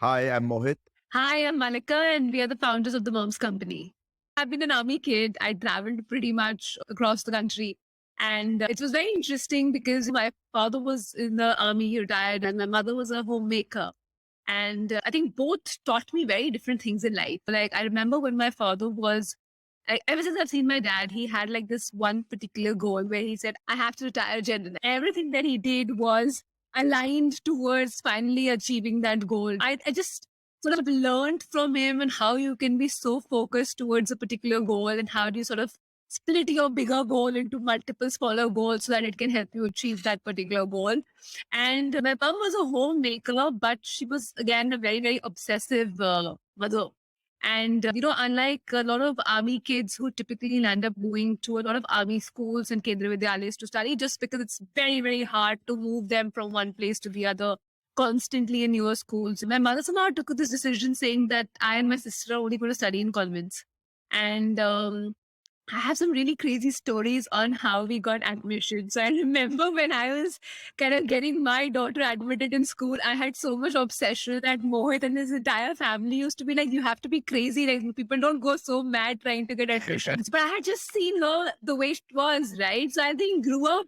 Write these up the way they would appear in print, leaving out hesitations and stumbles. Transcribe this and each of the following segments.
Hi, I'm Mohit. Hi, I'm Malika, and we are the founders of the Moms Company. I've been an army kid. I traveled pretty much across the country. And it was very interesting because my father was in the army, he retired, and my mother was a homemaker. And I think both taught me very different things in life. Like, I remember when my father was, ever since I've seen my dad, he had like this one particular goal where he said, I have to retire general. Everything that he did was aligned towards finally achieving that goal. I just sort of learned from him and how you can be so focused towards a particular goal and how do you sort of split your bigger goal into multiple smaller goals so that it can help you achieve that particular goal. And my mom was a homemaker, but she was again a very, very obsessive mother. And, unlike a lot of army kids who typically end up going to a lot of army schools and Kendra Vidyalayas to study, just because it's very, very hard to move them from one place to the other constantly in newer schools. My mother somehow took this decision saying that I and my sister are only going to study in convents. And I have some really crazy stories on how we got admission. So I remember when I was kind of getting my daughter admitted in school, I had so much obsession that Mohit and his entire family used to be like, you have to be crazy. Like people don't go so mad trying to get admissions. But I had just seen her the way she was, right? So I think grew up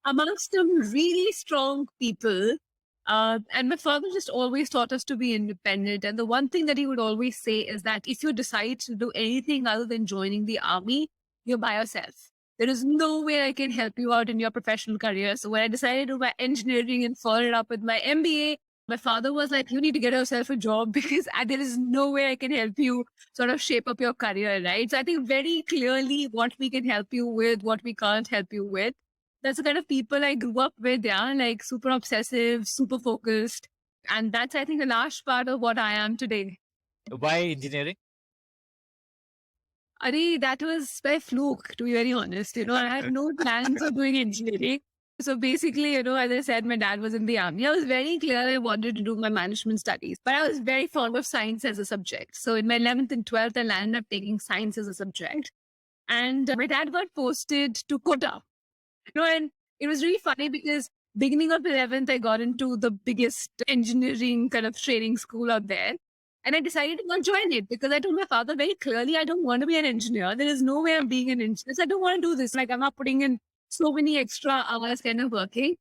amongst some really strong people. And my father just always taught us to be independent. And the one thing that he would always say is that if you decide to do anything other than joining the army, you're by yourself. There is no way I can help you out in your professional career. So when I decided to do my engineering and followed up with my MBA, my father was like, you need to get yourself a job because there is no way I can help you sort of shape up your career, right? So I think very clearly what we can help you with, what we can't help you with. That's the kind of people I grew up with, yeah, like super obsessive, super focused. And that's, I think, a large part of what I am today. Why engineering? Ari, that was by fluke, to be very honest. I had no plans of doing engineering. So basically, as I said, my dad was in the army. I was very clear I wanted to do my management studies, but I was very fond of science as a subject. So in my 11th and 12th, I landed up taking science as a subject. And my dad got posted to Kota. And it was really funny because beginning of 11th, I got into the biggest engineering kind of training school out there. And I decided to not join it because I told my father very clearly, I don't want to be an engineer. There is no way I'm being an engineer. So I don't want to do this. Like I'm not putting in so many extra hours kind of working.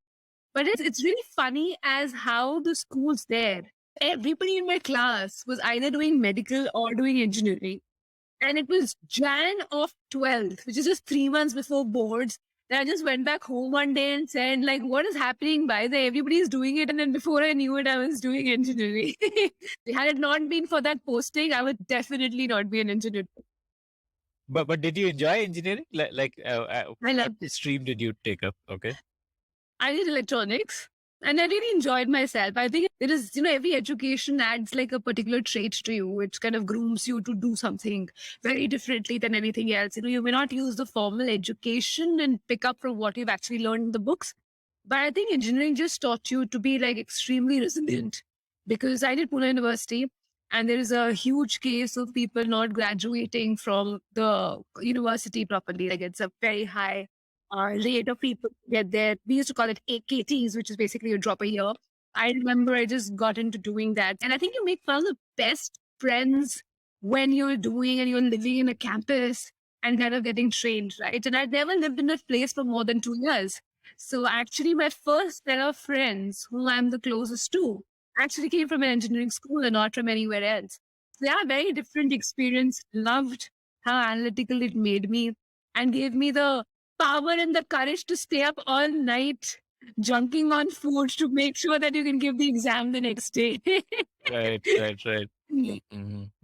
But it's really funny as how the schools there, everybody in my class was either doing medical or doing engineering. And it was Jan of 12th, which is just 3 months before boards. Then I just went back home one day and said, like, what is happening by the everybody's doing it. And then before I knew it, I was doing engineering. Had it not been for that posting, I would definitely not be an engineer. But did you enjoy engineering? I What love stream did you take up? Okay. I did electronics and I really enjoyed myself. I think it is, every education adds like a particular trait to you, which kind of grooms you to do something very differently than anything else. You may not use the formal education and pick up from what you've actually learned in the books. But I think engineering just taught you to be like extremely resilient because I did Pune University and there is a huge case of people not graduating from the university properly. Like it's a very high rate of people get there. We used to call it AKTs, which is basically a drop a year. I remember I just got into doing that. And I think you make one of the best friends when you're doing and you're living in a campus and kind of getting trained, right? And I'd never lived in a place for more than 2 years. So actually my first set of friends who I'm the closest to actually came from an engineering school and not from anywhere else. So yeah, very different experience. Loved how analytical it made me and gave me the power and the courage to stay up all night junking on food to make sure that you can give the exam the next day. Right.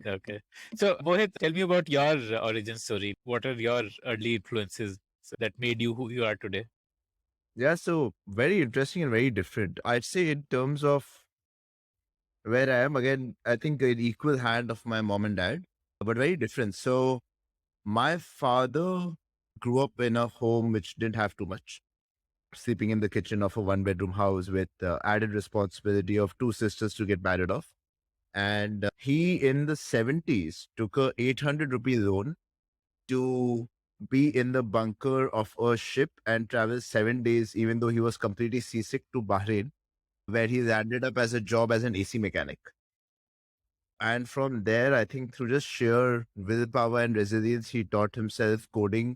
Okay. So, Mohit, tell me about your origin story. What are your early influences that made you who you are today? Yeah, so very interesting and very different. I'd say in terms of where I am, again, I think an equal hand of my mom and dad, but very different. So my father grew up in a home which didn't have too much, sleeping in the kitchen of a one-bedroom house with added responsibility of two sisters to get married off. And he in the 70s took a 800 rupee loan to be in the bunker of a ship and travel 7 days, even though he was completely seasick, to Bahrain, where he landed up as a job as an AC mechanic. And from there, I think through just sheer willpower and resilience, he taught himself coding,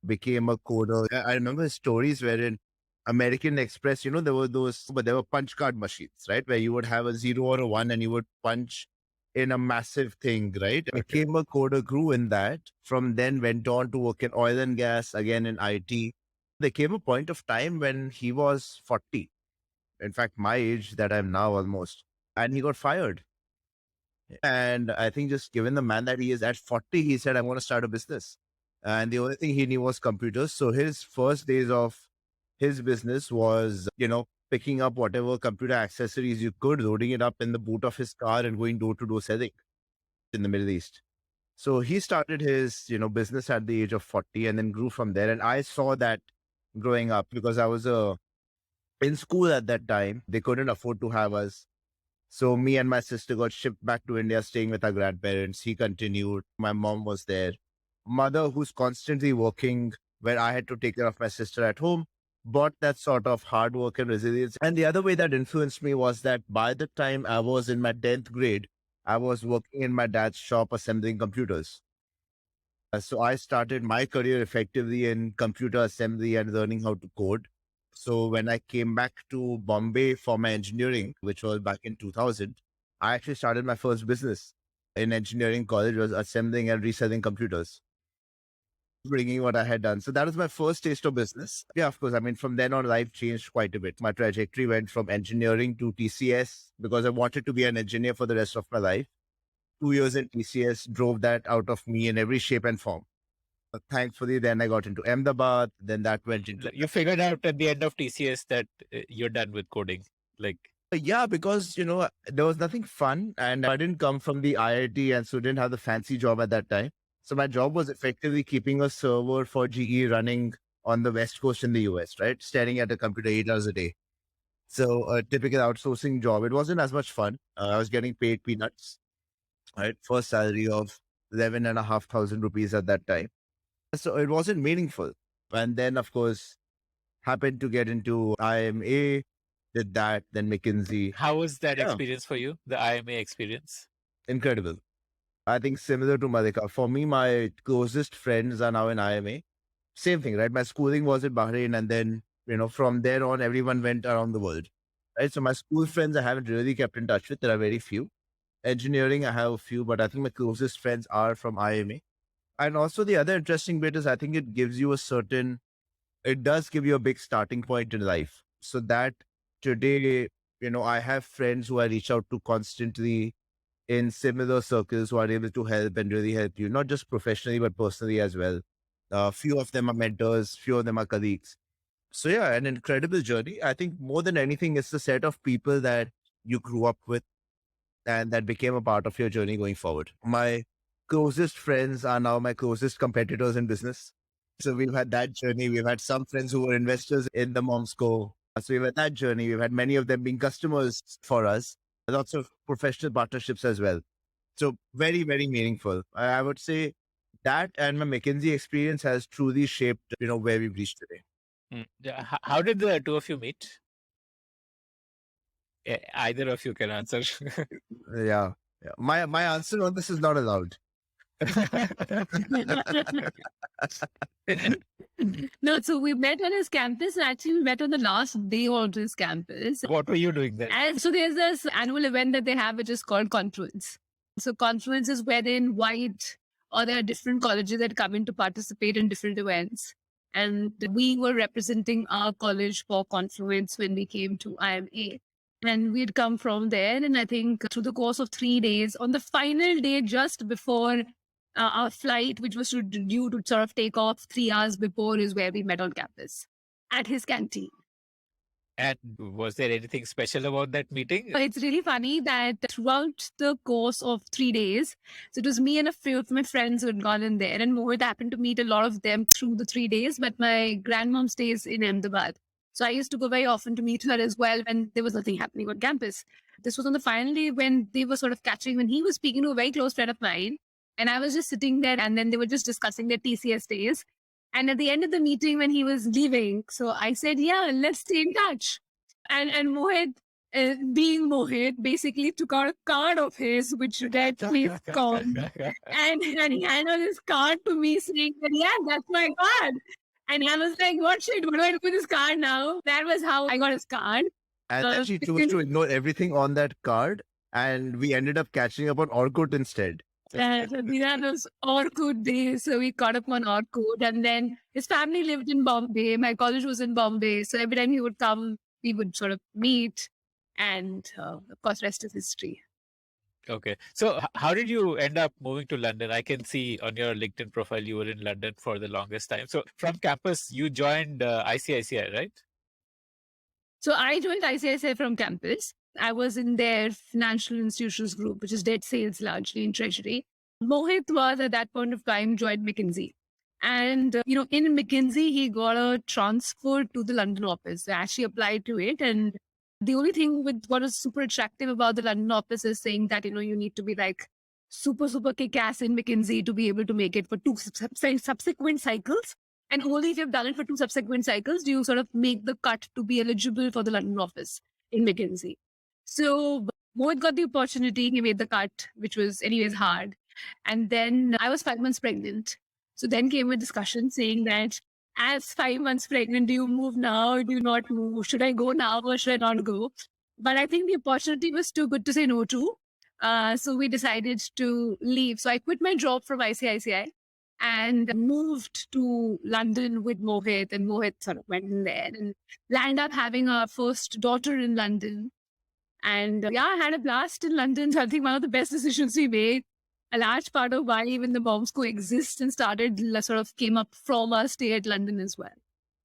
became a coder. I remember his stories wherein American Express, there were but there were punch card machines, right? Where you would have a 0 or a 1 and you would punch in a massive thing, right? Became a coder, grew in that. From then went on to work in oil and gas, again in IT. There came a point of time when he was 40. In fact, my age that I'm now almost. And he got fired. And I think just given the man that he is at 40, he said, I want to start a business. And the only thing he knew was computers. So his first days of his business was, picking up whatever computer accessories you could, loading it up in the boot of his car and going door to door selling in the Middle East. So he started his, business at the age of 40 and then grew from there. And I saw that growing up because I was in school at that time. They couldn't afford to have us. So me and my sister got shipped back to India, staying with our grandparents. He continued. My mom was there. Mother, who's constantly working, where I had to take care of my sister at home, brought that sort of hard work and resilience. And the other way that influenced me was that by the time I was in my 10th grade, I was working in my dad's shop assembling computers. So I started my career effectively in computer assembly and learning how to code. So when I came back to Bombay for my engineering, which was back in 2000, I actually started my first business in engineering college, was assembling and reselling computers, bringing what I had done. So that was my first taste of business. Yeah, of course. I mean, from then on, life changed quite a bit. My trajectory went from engineering to TCS because I wanted to be an engineer for the rest of my life. 2 years in TCS drove that out of me in every shape and form. But thankfully, then I got into Ahmedabad. Then that went into. You figured out at the end of TCS that you're done with coding. Yeah, because, there was nothing fun and I didn't come from the IIT and so didn't have the fancy job at that time. So my job was effectively keeping a server for GE running on the West Coast in the US, right? Staring at a computer 8 hours a day. So a typical outsourcing job. It wasn't as much fun. I was getting paid peanuts, right? First salary of 11,500 rupees at that time. So it wasn't meaningful. And then, of course, happened to get into IMA, did that, then McKinsey. How was that experience for you, the IMA experience? Incredible. I think similar to Malika. For me, my closest friends are now in IMA. Same thing, right? My schooling was in Bahrain and then, from there on, everyone went around the world, right? So my school friends, I haven't really kept in touch with. There are very few. Engineering, I have a few, but I think my closest friends are from IMA. And also the other interesting bit is I think it gives you it does give you a big starting point in life. So that today, I have friends who I reach out to constantly in similar circles who are able to help and really help you, not just professionally, but personally as well. Few of them are mentors, few of them are colleagues. So yeah, an incredible journey. I think more than anything, it's the set of people that you grew up with and that became a part of your journey going forward. My closest friends are now my closest competitors in business. So we've had that journey. We've had some friends who were investors in the Momsco. So we've had that journey. We've had many of them being customers for us. Lots of professional partnerships as well. So very, very meaningful. I would say that and my McKinsey experience has truly shaped, where we've reached today. How did the two of you meet? Either of you can answer. Yeah. My answer on this is not allowed. No, so we met on his campus and actually we met on the last day on his campus. What were you doing there? And so there's this annual event that they have, which is called Confluence. So Confluence is where they invite, or there are different colleges that come in to participate in different events. And we were representing our college for Confluence when we came to IMA. And we'd come from there. And I think through the course of 3 days, on the final day, just before our flight, which was due to sort of take off 3 hours before, is where we met on campus at his canteen. And was there anything special about that meeting? It's really funny that throughout the course of 3 days, so it was me and a few of my friends who had gone in there, and Mohit happened to meet a lot of them through the 3 days, but my grandmom stays in Ahmedabad. So I used to go very often to meet her as well when there was nothing happening on campus. This was on the final day when they were sort of catching, when he was speaking to a very close friend of mine, and I was just sitting there, and then they were just discussing their TCS days. And at the end of the meeting, when he was leaving, so I said, yeah, let's stay in touch. And Mohit being Mohit, basically took out a card of his, which read, please come. And he handed his card to me saying that, yeah, that's my card. And I was like, what shit, what do I do with this card now? That was how I got his card. And then she chose to ignore everything on that card, and we ended up catching up on Orkut instead. So these are those Orkut days. So we caught up on Orkut. And then his family lived in Bombay. My college was in Bombay. So every time he would come, we would sort of meet. And of course, rest is history. Okay. So how did you end up moving to London? I can see on your LinkedIn profile you were in London for the longest time. So from campus, you joined ICICI, right? So I joined ICICI from campus. I was in their financial institutions group, which is debt sales largely in treasury. Mohit was at that point of time joined McKinsey. And, in McKinsey, he got a transfer to the London office. I actually applied to it. And the only thing with what was super attractive about the London office is saying that, you need to be like super, super kick-ass in McKinsey to be able to make it for two subsequent cycles. And only if you've done it for two subsequent cycles do you sort of make the cut to be eligible for the London office in McKinsey. So Mohit got the opportunity. He made the cut, which was anyways hard. And then I was 5 months pregnant. So then came a discussion saying that as 5 months pregnant, do you move now or do you not move? Should I go now or should I not go? But I think the opportunity was too good to say no to. So we decided to leave. So I quit my job from ICICI and moved to London with Mohit, and Mohit sort of went in there and landed up having our first daughter in London. And I had a blast in London. So I think one of the best decisions we made. A large part of why even the moms coexist and started sort of came up from our stay at London as well.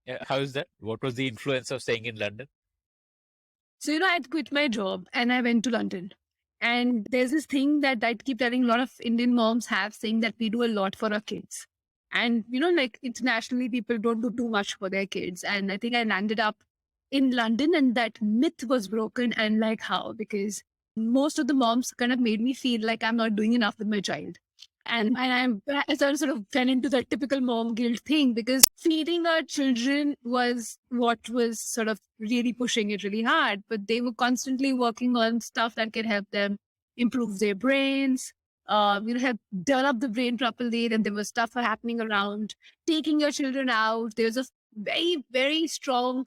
Yeah. How is that? What was the influence of staying in London? So, I had quit my job and I went to London. And there's this thing that I keep telling a lot of Indian moms have, saying that we do a lot for our kids. And, like internationally, people don't do too much for their kids. And I think I landed up in London and that myth was broken. And like how? Because most of the moms kind of made me feel like I'm not doing enough with my child. And I sort of fell into that typical mom guilt thing, because feeding our children was what was sort of really pushing it really hard. But they were constantly working on stuff that can help them improve their brains, help develop the brain properly. Then there was stuff happening around taking your children out. There's a very, very strong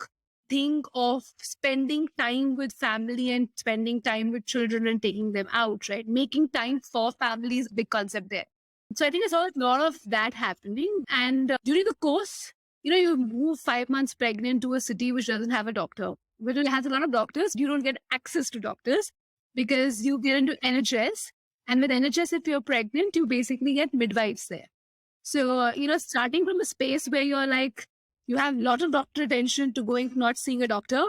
thing of spending time with family and spending time with children and taking them out, right? Making time for family is a big concept there. So I think I saw a lot of that happening. And during the course, you move 5 months pregnant to a city which doesn't have a doctor. But it has a lot of doctors. You don't get access to doctors because you get into NHS. And with NHS, if you're pregnant, you basically get midwives there. So, starting from a space where you're like, you have a lot of doctor attention to going, not seeing a doctor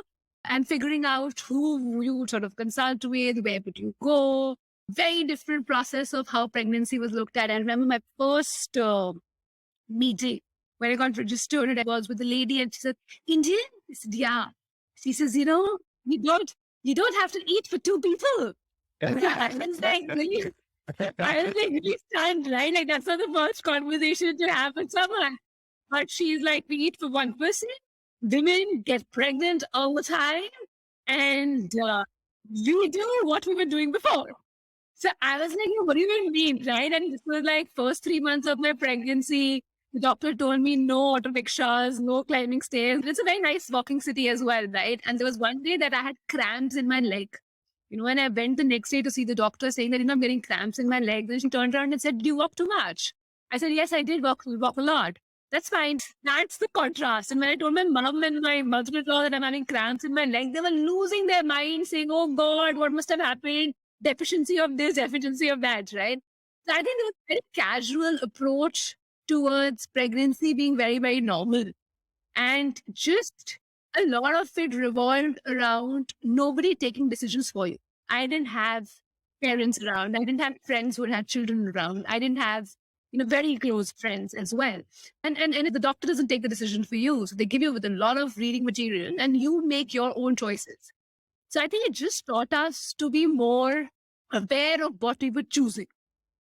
and figuring out who you sort of consult with, where would you go. Very different process of how pregnancy was looked at. I remember my first meeting when I got registered, and I was with a lady and she said, Indian? I said, yeah. She says, you don't have to eat for two people. I was like, really? I was like, really stunned, right? Like that's not the first conversation to have with someone. But she's like, we eat for one person. Women get pregnant all the time. And you do what we were doing before. So I was like, what do you even mean, right? And this was like first 3 months of my pregnancy. The doctor told me no auto rickshaws, no climbing stairs. It's a very nice walking city as well, right? And there was one day that I had cramps in my leg. And I went the next day to see the doctor saying that, I'm getting cramps in my leg. Then she turned around and said, do you walk too much? I said, yes, I did walk a lot. That's fine. That's the contrast. And when I told my mom and my mother-in-law that I'm having cramps in my leg, they were losing their mind saying, oh God, what must have happened? Deficiency of this, deficiency of that, right? So I think there's a very casual approach towards pregnancy being very, very normal. And just a lot of it revolved around nobody taking decisions for you. I didn't have parents around. I didn't have friends who had children around. I didn't have very close friends as well. And the doctor doesn't take the decision for you. So they give you with a lot of reading material and you make your own choices. So I think it just taught us to be more aware of what we were choosing.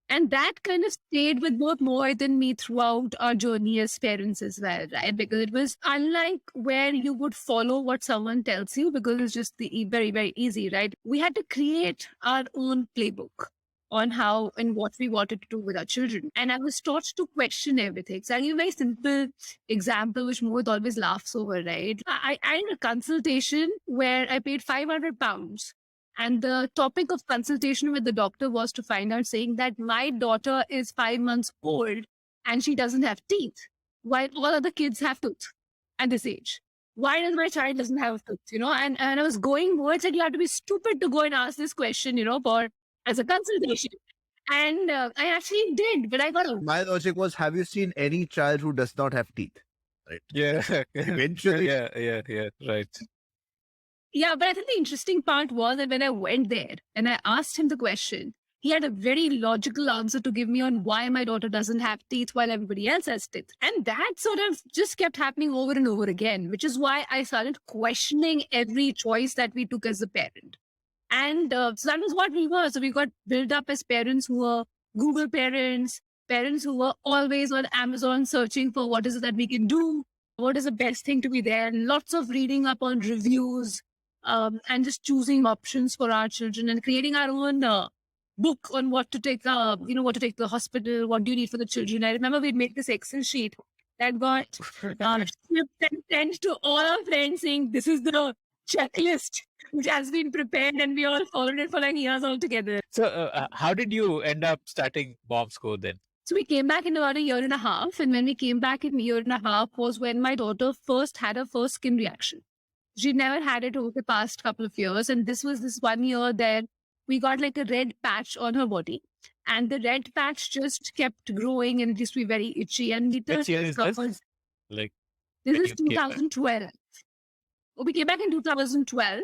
And that kind of stayed with both Mohit and me throughout our journey as parents as well, right? Because it was unlike where you would follow what someone tells you because it's just very, very easy, right? We had to create our own playbook on how and what we wanted to do with our children. And I was taught to question everything. So I'll give you a very simple example, which Mohit always laughs over, right? I had a consultation where I paid £500. And the topic of consultation with the doctor was to find out saying that my daughter is 5 months old and she doesn't have teeth, while all other kids have teeth at this age. Why does my child doesn't have teeth? And I was going towards it. You have to be stupid to go and ask this question, for as a consultation. And I actually did, but I got a My logic was, have you seen any child who does not have teeth? Right. Yeah. Eventually. Yeah. Right. Yeah, but I think the interesting part was that when I went there and I asked him the question, he had a very logical answer to give me on why my daughter doesn't have teeth while everybody else has teeth. And that sort of just kept happening over and over again, which is why I started questioning every choice that we took as a parent. And so that was what we were. So we got built up as parents who were Google parents, parents who were always on Amazon searching for what is it that we can do, what is the best thing to be there, lots of reading up on reviews, and just choosing options for our children and creating our own book on what to take, what to take to the hospital, what do you need for the children. I remember we'd make this Excel sheet that got shipped and sent to all our friends saying, this is the checklist which has been prepared, and we all followed it for like years altogether. So how did you end up starting Mom's Co then? So we came back in about a year and a half. And when we came back in a year and a half was when my daughter first had her first skin reaction. She'd never had it over the past couple of years. And this was this 1 year that we got like a red patch on her body. And the red patch just kept growing and it used to be very itchy. And we Which year is this? Like, this when is you came back? 2012. We came back in 2012.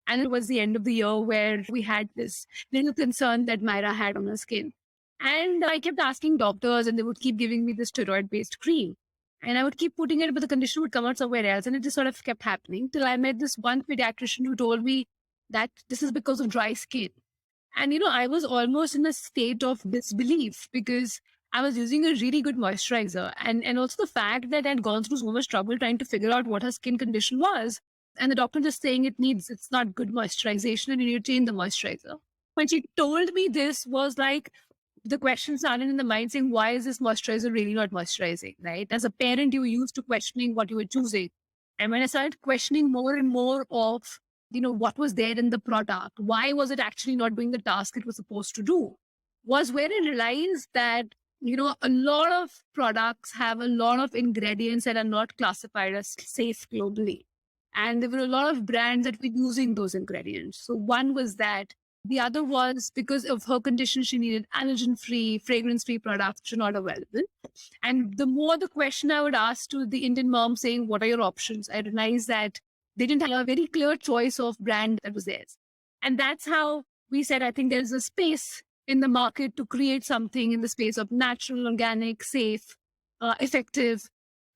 And it was the end of the year where we had this little concern that Myra had on her skin. And I kept asking doctors, and they would keep giving me this steroid-based cream. And I would keep putting it, but the condition would come out somewhere else. And it just sort of kept happening till I met this one pediatrician who told me that this is because of dry skin. And, I was almost in a state of disbelief because I was using a really good moisturizer. And also the fact that I'd gone through so much trouble trying to figure out what her skin condition was. And the doctor just saying it's not good moisturization and you need to change the moisturizer. When she told me this was like, the question started in the mind saying, why is this moisturizer really not moisturizing, right? As a parent, you were used to questioning what you were choosing. And when I started questioning more and more of, what was there in the product, why was it actually not doing the task it was supposed to do, was where I realized that, a lot of products have a lot of ingredients that are not classified as safe globally. And there were a lot of brands that were using those ingredients. So one was that. The other was because of her condition, she needed allergen-free, fragrance-free products which are not available. And the more the question I would ask to the Indian mom saying, what are your options? I realized that they didn't have a very clear choice of brand that was theirs. And that's how we said, I think there's a space in the market to create something in the space of natural, organic, safe, effective.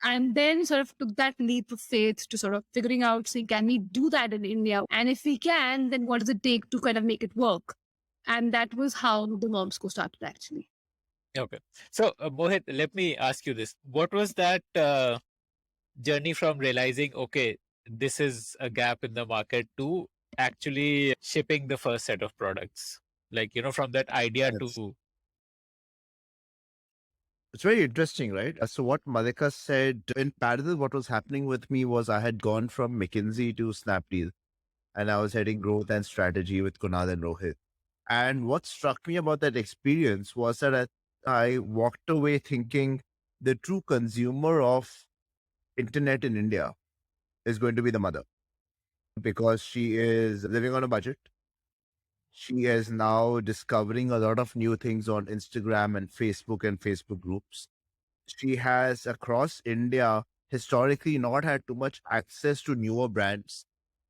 And then sort of took that leap of faith to sort of figuring out, saying, can we do that in India? And if we can, then what does it take to kind of make it work? And that was how the Moms Co started actually. Okay. So Mohit, let me ask you this. What was that journey from realizing, okay, this is a gap in the market to actually shipping the first set of products? Like, from that idea to... It's very interesting, right? So what Malika said, in parallel, what was happening with me was I had gone from McKinsey to Snapdeal, and I was heading growth and strategy with Kunal and Rohit. And what struck me about that experience was that I walked away thinking the true consumer of internet in India is going to be the mother, because she is living on a budget. She is now discovering a lot of new things on Instagram and Facebook groups. She has, across India, historically not had too much access to newer brands,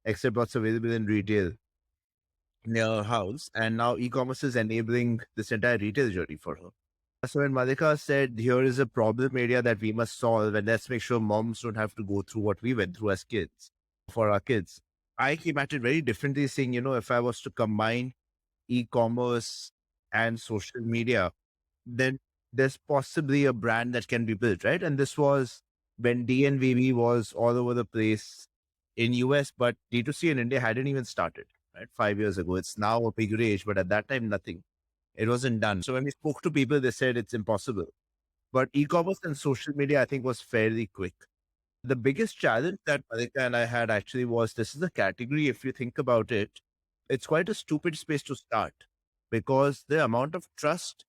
except what's available in retail near her house. And now e-commerce is enabling this entire retail journey for her. So when Malika said, here is a problem area that we must solve, and let's make sure moms don't have to go through what we went through as kids for our kids, I came at it very differently, saying, if I was to combine e-commerce and social media, then there's possibly a brand that can be built, right? And this was when DNVB was all over the place in US, but D2C in India hadn't even started, right? 5 years ago. It's now a big rage, but at that time, nothing. It wasn't done. So when we spoke to people, they said it's impossible. But e-commerce and social media, I think, was fairly quick. The biggest challenge that Malika and I had actually was this is a category, if you think about it, it's quite a stupid space to start because the amount of trust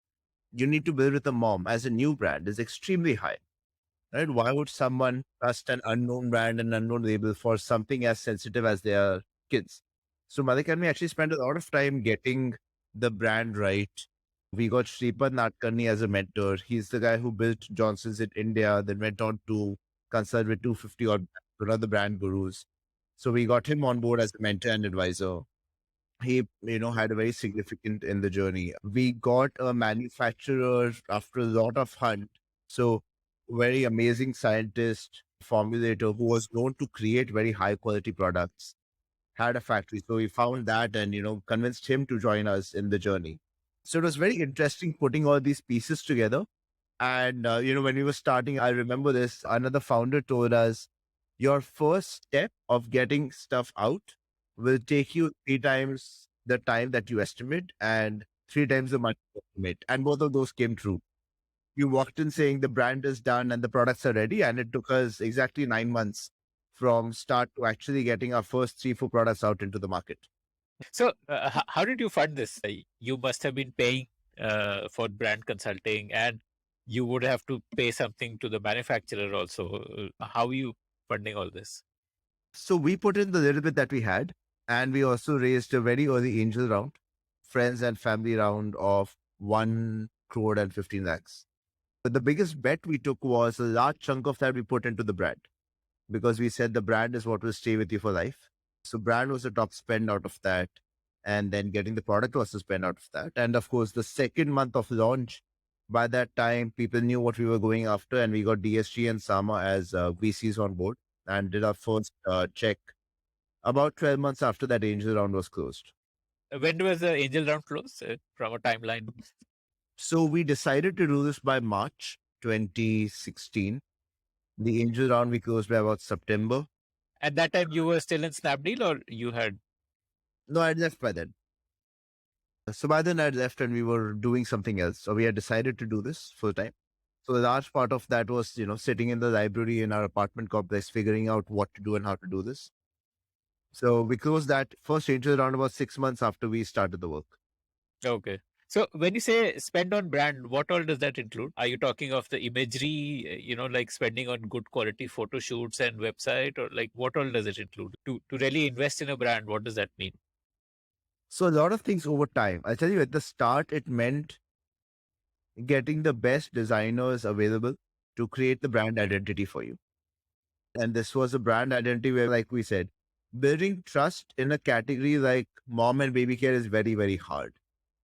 you need to build with a mom as a new brand is extremely high, right? Why would someone trust an unknown brand and unknown label for something as sensitive as their kids? So Malika and me actually spent a lot of time getting the brand right. We got Shripad Natkarni as a mentor. He's the guy who built Johnson's in India, then went on to consult with 250 odd other brand gurus. So we got him on board as a mentor and advisor. He, had a very significant in the journey. We got a manufacturer after a lot of hunt. So very amazing scientist, formulator who was known to create very high quality products, had a factory. So we found that and, convinced him to join us in the journey. So it was very interesting putting all these pieces together. And, when we were starting, I remember this, another founder told us, your first step of getting stuff out will take you 3 times the time that you estimate and 3 times the money you estimate. And both of those came true. You walked in saying the brand is done and the products are ready. And it took us exactly 9 months from start to actually getting our first 3, 4 products out into the market. So how did you fund this? You must have been paying for brand consulting, and you would have to pay something to the manufacturer also. How are you funding all this? So we put in the little bit that we had, and we also raised a very early angel round, friends and family round of 1 crore and 15 lakhs. But the biggest bet we took was a large chunk of that we put into the brand because we said the brand is what will stay with you for life. So brand was the top spend out of that. And then getting the product was the spend out of that. And of course, the second month of launch, by that time, people knew what we were going after. And we got DSG and Sama as VCs on board and did our first check about 12 months after that angel round was closed. When was the angel round closed from a timeline? So we decided to do this by March 2016. The angel round we closed by about September. At that time, you were still in Snapdeal, or you had? No, I'd left by then. So by then I'd left and we were doing something else. So we had decided to do this full time. So a large part of that was, sitting in the library in our apartment complex, figuring out what to do and how to do this. So we closed that first angel round about 6 months after we started the work. Okay. So when you say spend on brand, what all does that include? Are you talking of the imagery, like spending on good quality photo shoots and website, or like what all does it include? To really invest in a brand, what does that mean? So a lot of things over time. I tell you, at the start, it meant getting the best designers available to create the brand identity for you. And this was a brand identity where, like we said, building trust in a category like mom and baby care is very, very hard.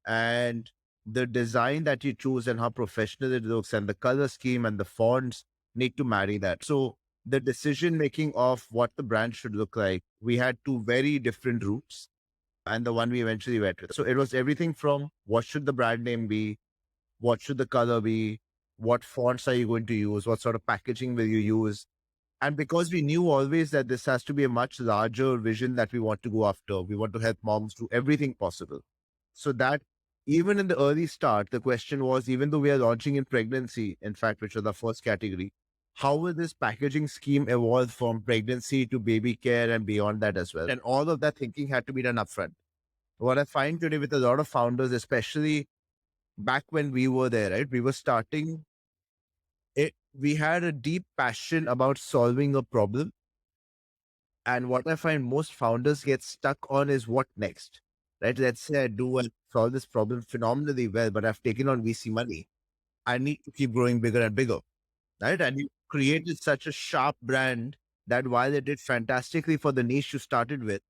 And the design that you choose and how professional it looks and the color scheme and the fonts need to marry that. So the decision making of what the brand should look like, we had 2 very different routes and the one we eventually went with. So it was everything from what should the brand name be? What should the color be? What fonts are you going to use? What sort of packaging will you use? And because we knew always that this has to be a much larger vision that we want to go after, we want to help moms do everything possible. So that even in the early start, the question was, even though we are launching in pregnancy, in fact, which was the first category, how will this packaging scheme evolve from pregnancy to baby care and beyond that as well? And all of that thinking had to be done upfront. What I find today with a lot of founders, especially back when we were there, right? We were starting it. We had a deep passion about solving a problem. And what I find most founders get stuck on is what next, right? Let's say I do and solve this problem phenomenally well, but I've taken on VC money. I need to keep growing bigger and bigger, right? And you created such a sharp brand that while it did fantastically for the niche you started with,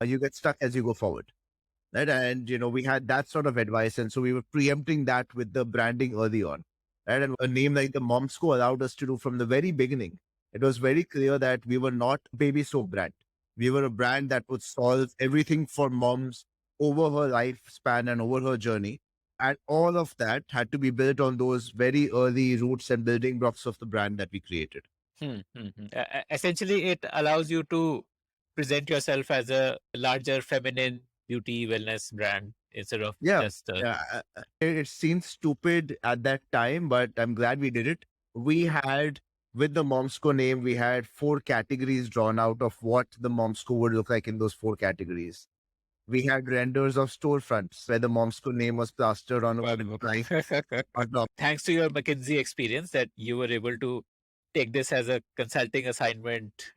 you get stuck as you go forward, right? And, we had that sort of advice. And so we were preempting that with the branding early on, right? And a name like the Momsco allowed us to do from the very beginning. It was very clear that we were not a baby soap brand. We were a brand that would solve everything for moms over her lifespan and over her journey. And all of that had to be built on those very early roots and building blocks of the brand that we created. Essentially, it allows you to present yourself as a larger feminine beauty wellness brand instead of Yeah. just It seemed stupid at that time, but I'm glad we did it. We had, with the Momsco name, we had 4 categories drawn out of what the Momsco would look like in those 4 categories. We had renders of storefronts where the Momsco name was plastered on a price on top. Thanks to your McKinsey experience that you were able to take this as a consulting assignment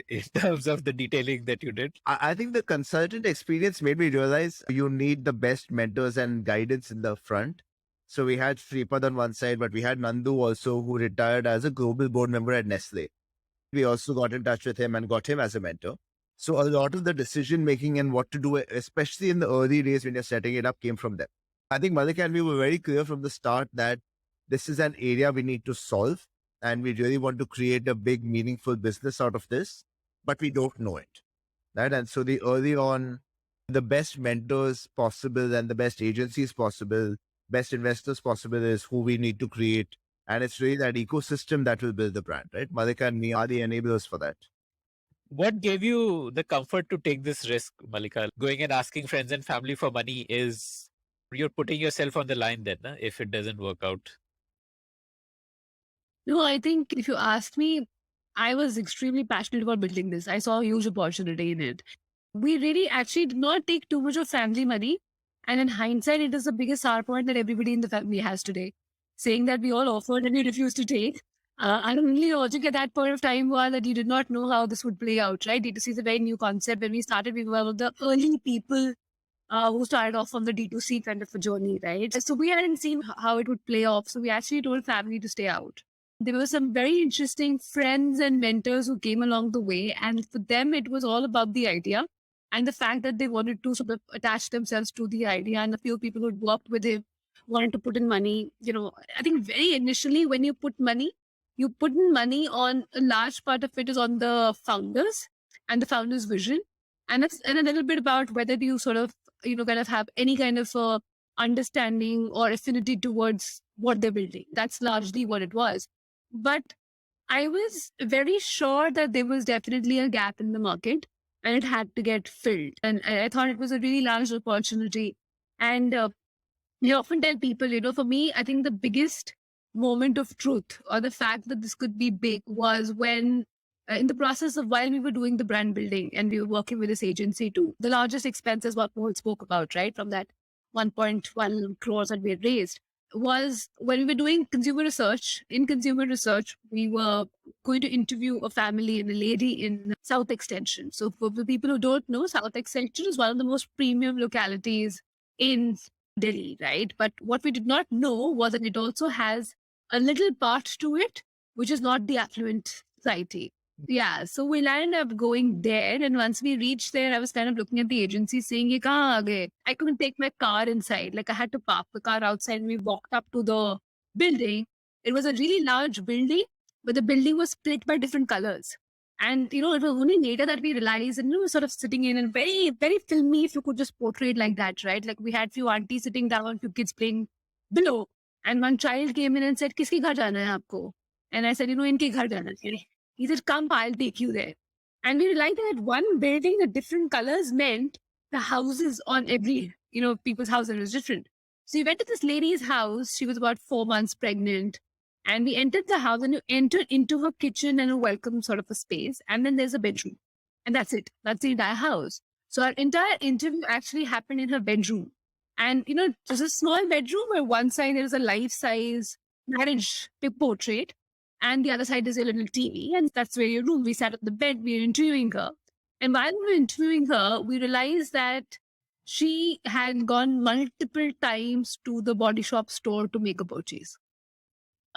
in terms of the detailing that you did. I think the consultant experience made me realize you need the best mentors and guidance in the front. So we had Sripad on one side, but we had Nandu also, who retired as a global board member at Nestle. We also got in touch with him and got him as a mentor. So a lot of the decision making and what to do, especially in the early days when you're setting it up, came from them. I think Malika and we were very clear from the start that this is an area we need to solve, and we really want to create a big, meaningful business out of this, but we don't know it. Right. And so the early on, the best mentors possible and the best agencies possible, best investors possible is who we need to create. And it's really that ecosystem that will build the brand, right? Malika and me are the enablers for that. What gave you the comfort to take this risk, Malika? Going and asking friends and family for money is, you're putting yourself on the line then, if it doesn't work out. No, I think if you ask me, I was extremely passionate about building this. I saw a huge opportunity in it. We really actually did not take too much of family money. And in hindsight, it is the biggest sour point that everybody in the family has today, saying that we all offered and we refused to take. And only logic at that point of time was that you did not know how this would play out, right? D2C is a very new concept. When we started, we were one of the early people who started off on the D2C kind of a journey, right? So we hadn't seen how it would play off. So we actually told family to stay out. There were some very interesting friends and mentors who came along the way. And for them, it was all about the idea and the fact that they wanted to sort of attach themselves to the idea. And a few people who worked with him wanted to put in money. You know, I think very initially when you put in money on a large part of it is on the founders and the founders' vision. And a little bit about whether you sort of, kind of have any kind of understanding or affinity towards what they're building. That's largely what it was. But I was very sure that there was definitely a gap in the market and it had to get filled. And I thought it was a really large opportunity. And we often tell people, for me, I think the biggest moment of truth or the fact that this could be big was when in the process of while we were doing the brand building and we were working with this agency too, the largest expense is what Mohit spoke about, right? From that 1.1 crores that we had raised was when we were doing consumer research. In consumer research, we were going to interview a family and a lady in South Extension. So for the people who don't know, South Extension is one of the most premium localities in Delhi, right? But what we did not know was that it also has a little part to it, which is not the affluent society. Yeah, so we landed up going there. And once we reached there, I was kind of looking at the agency saying, Ye kahan aa gaye? I couldn't take my car inside. Like I had to park the car outside and we walked up to the building. It was a really large building, but the building was split by different colors. And, it was only later that we realized, and we were sort of sitting in and very, very filmy, if you could just portray it like that, right? Like we had few aunties sitting down, few kids playing below. And one child came in and said, Kiski ghar jana hai aapko? And I said, inke ghar jana hai. He said, come, I'll take you there. And we realized that one building, the different colors meant the houses on every, people's houses was different. So we went to this lady's house. She was about 4 months pregnant. And we entered the house and you entered into her kitchen and a welcome sort of a space. And then there's a bedroom. And that's it. That's the entire house. So our entire interview actually happened in her bedroom. And, there's a small bedroom where one side there is a life-size marriage portrait. And the other side is a little TV. And that's where your room. We sat at the bed. We were interviewing her. And while we were interviewing her, we realized that she had gone multiple times to the Body Shop store to make a purchase.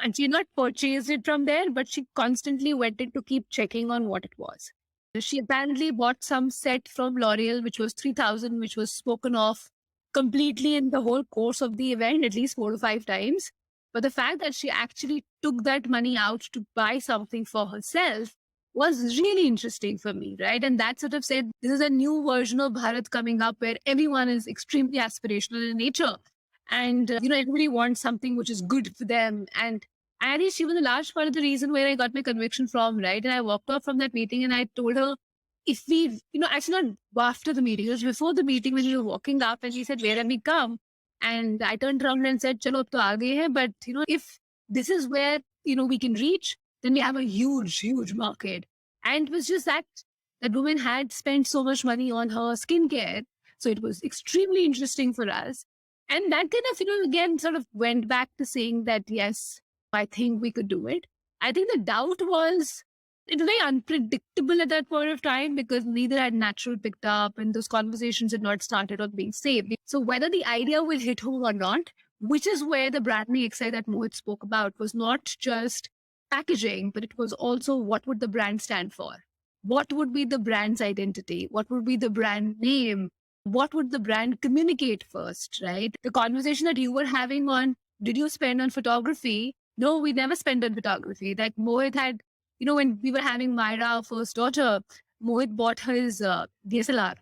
And she had not purchased it from there, but she constantly went in to keep checking on what it was. She apparently bought some set from L'Oreal, which was 3,000, which was spoken of completely in the whole course of the event, at least 4 to 5 times. But the fact that she actually took that money out to buy something for herself was really interesting for me, right? And that sort of said, this is a new version of Bharat coming up where everyone is extremely aspirational in nature. And, everybody wants something which is good for them. And I think she was a large part of the reason where I got my conviction from, right? And I walked off from that meeting and I told her, if we, actually not after the meeting, it was before the meeting when we were walking up and she said, where have we come? And I turned around and said, chalo, ab to aa gaye hai, but, if this is where, we can reach, then we have a huge, huge market. And it was just that woman had spent so much money on her skincare. So it was extremely interesting for us. And that kind of, again, sort of went back to saying that, yes, I think we could do it. I think the doubt was, it was very unpredictable at that point of time because neither had natural picked up and those conversations had not started on being saved. So whether the idea will hit home or not, which is where the branding exercise that Mohit spoke about was not just packaging, but it was also what would the brand stand for? What would be the brand's identity? What would be the brand name? What would the brand communicate first, right? The conversation that you were having on, did you spend on photography? No, we never spent on photography. Like Mohit had, when we were having Myra, our first daughter, Mohit bought his DSLR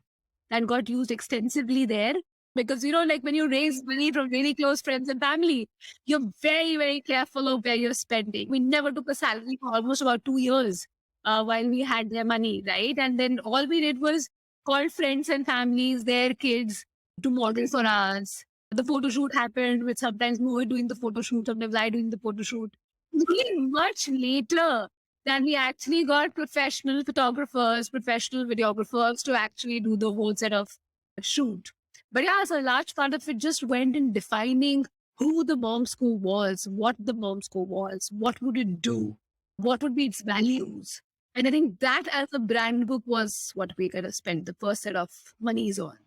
and got used extensively there. Because, like when you raise money from really close friends and family, you're very, very careful of where you're spending. We never took a salary for almost about 2 years while we had their money, right? And then all we did was called friends and families, their kids to model for us. The photo shoot happened with sometimes Mohit doing the photo shoot, sometimes I doing the photo shoot. Really much later than we actually got professional photographers, professional videographers to actually do the whole set of shoot. But yeah, so a large part of it just went in defining who the mom school was, what the mom school was, what would it do, what would be its values. And I think that as a brand book was what we kind of spent the first set of monies on.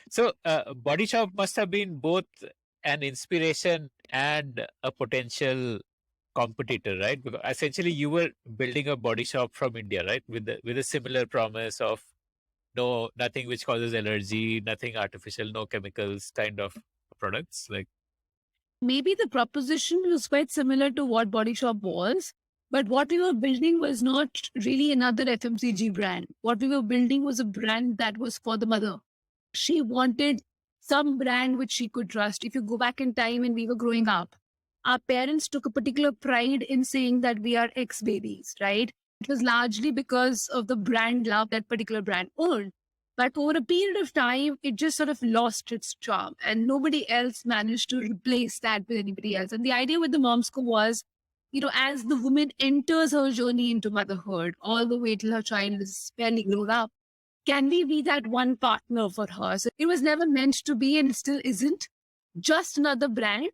So Body Shop must have been both an inspiration and a potential competitor, right? Because essentially you were building a body shop from India, right? With a similar promise of nothing which causes allergy, nothing artificial, no chemicals kind of products. Like maybe the proposition was quite similar to what Body Shop was, but what we were building was not really another FMCG brand. What we were building was a brand that was for the mother. She wanted some brand which she could trust. If you go back in time when we were growing up, our parents took a particular pride in saying that we are ex-babies, right? It was largely because of the brand love that particular brand owned. But over a period of time, it just sort of lost its charm and nobody else managed to replace that with anybody else. And the idea with the Mom School was, as the woman enters her journey into motherhood, all the way till her child is fairly grown up, can we be that one partner for her? So it was never meant to be and still isn't just another brand.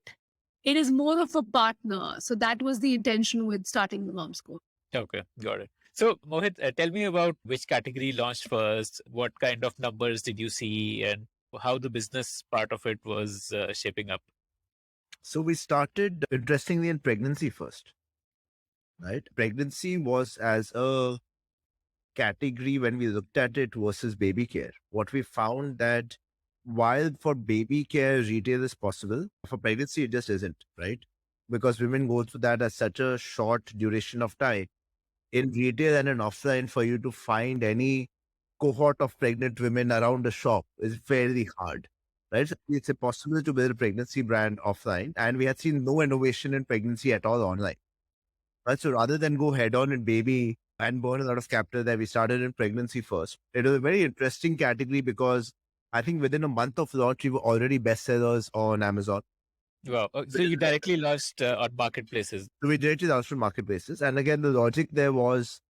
It is more of a partner. So that was the intention with starting the Mom School. Okay, got it. So Mohit, tell me about which category launched first, what kind of numbers did you see, and how the business part of it was shaping up. So we started, interestingly, in pregnancy first, right? Pregnancy was as a category when we looked at it versus baby care. What we found that while for baby care retail is possible, for pregnancy it just isn't, right? Because women go through that as such a short duration of time. In retail and in offline, for you to find any cohort of pregnant women around a shop is fairly hard, right? So it's impossible to build a pregnancy brand offline, and we had seen no innovation in pregnancy at all online. Right? So rather than go head on in baby and burn a lot of capital there, we started in pregnancy first. It was a very interesting category because I think within a month of launch, we were already bestsellers on Amazon. Wow. So you directly launched on marketplaces. So we directly launched on marketplaces. And again, the logic there was,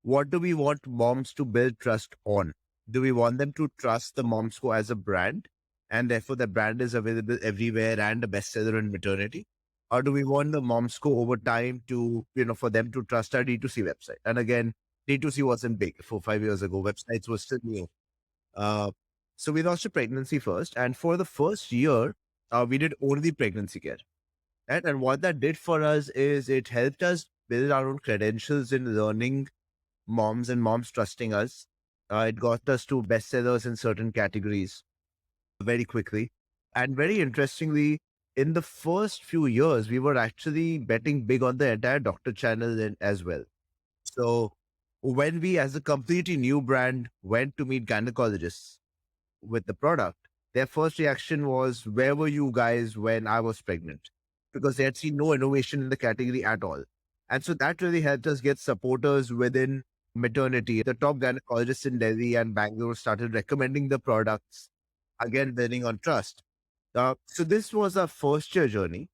what do we want moms to build trust on? Do we want them to trust the Mom School as a brand? And therefore the brand is available everywhere and a bestseller in maternity? Or do we want the Mom School over time to, for them to trust our D2C website? And again, D2C wasn't big 4-5 years ago. Websites were still new. So we launched a pregnancy first. And for the first year, we did only pregnancy care. Right? And what that did for us is it helped us build our own credentials in learning moms and moms trusting us. It got us to bestsellers in certain categories very quickly. And very interestingly, in the first few years, we were actually betting big on the entire doctor channel as well. So when we, as a completely new brand, went to meet gynecologists with the product, their first reaction was, where were you guys when I was pregnant? Because they had seen no innovation in the category at all. And so that really helped us get supporters within maternity. The top gynecologists in Delhi and Bangalore started recommending the products, again, building on trust. So this was our first year journey.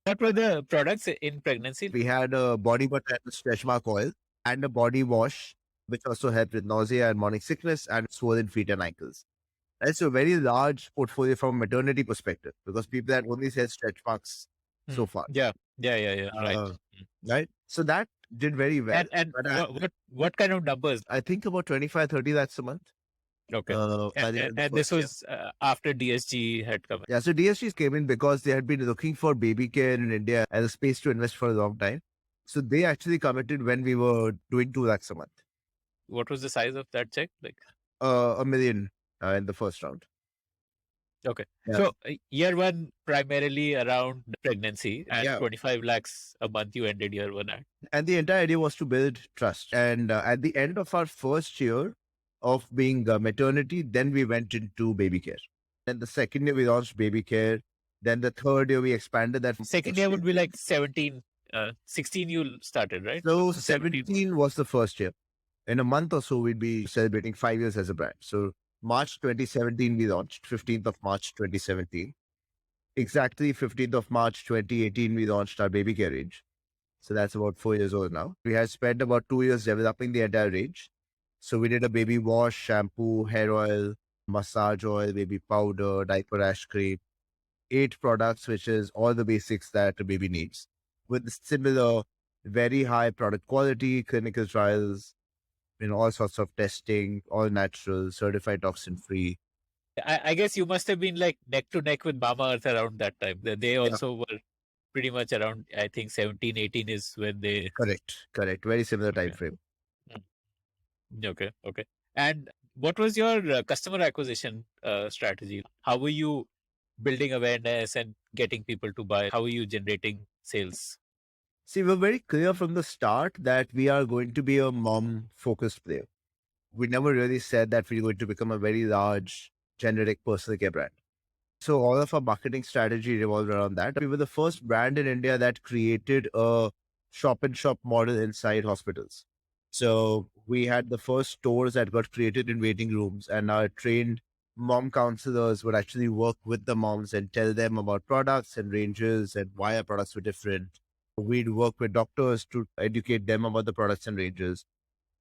What were the products in pregnancy? We had a body butter and stretch mark oil and a body wash, which also helped with nausea and morning sickness and swollen feet and ankles. That's a very large portfolio from a maternity perspective because people had only said stretch marks so far. Yeah. Right. Right. So that did very well. And what kind of numbers? I think about 25, 30 lakhs a month. Okay. By the end of the And first this was after DSG had come. Yeah, so DSG came in because they had been looking for baby care in India as a space to invest for a long time. So they actually committed when we were doing 2 lakhs a month. What was the size of that check? Like $1 million in the first round. Okay. Yeah. So year one primarily around pregnancy and Yeah. 25 lakhs a month you ended year one at. And the entire idea was to build trust. And at the end of our first year of being maternity, then we went into baby care. Then the second year we launched baby care. Then the third year we expanded that. Second year would be like 17, 16 you started, right? So 17 was the first year. In a month or so, we'd be celebrating 5 years as a brand. So March 2017, we launched, 15th of March 2017. Exactly 15th of March 2018, we launched our baby care range. So that's about 4 years old now. We had spent about 2 years developing the entire range. So we did a baby wash, shampoo, hair oil, massage oil, baby powder, diaper rash cream, 8 products, which is all the basics that a baby needs, with similar, very high product quality, clinical trials, all sorts of testing, all natural, certified toxin free. I guess you must have been like neck to neck with Mama Earth around that time. They also were pretty much around, I think 17, 18 is when they... Correct. Very similar time frame. Okay. And what was your customer acquisition strategy? How were you building awareness and getting people to buy? How were you generating sales? See, we're very clear from the start that we are going to be a mom-focused player. We never really said that we're going to become a very large generic personal care brand. So all of our marketing strategy revolved around that. We were the first brand in India that created a shop-in-shop model inside hospitals. So we had the first stores that got created in waiting rooms, and our trained mom counselors would actually work with the moms and tell them about products and ranges and why our products were different. We'd work with doctors to educate them about the products and ranges.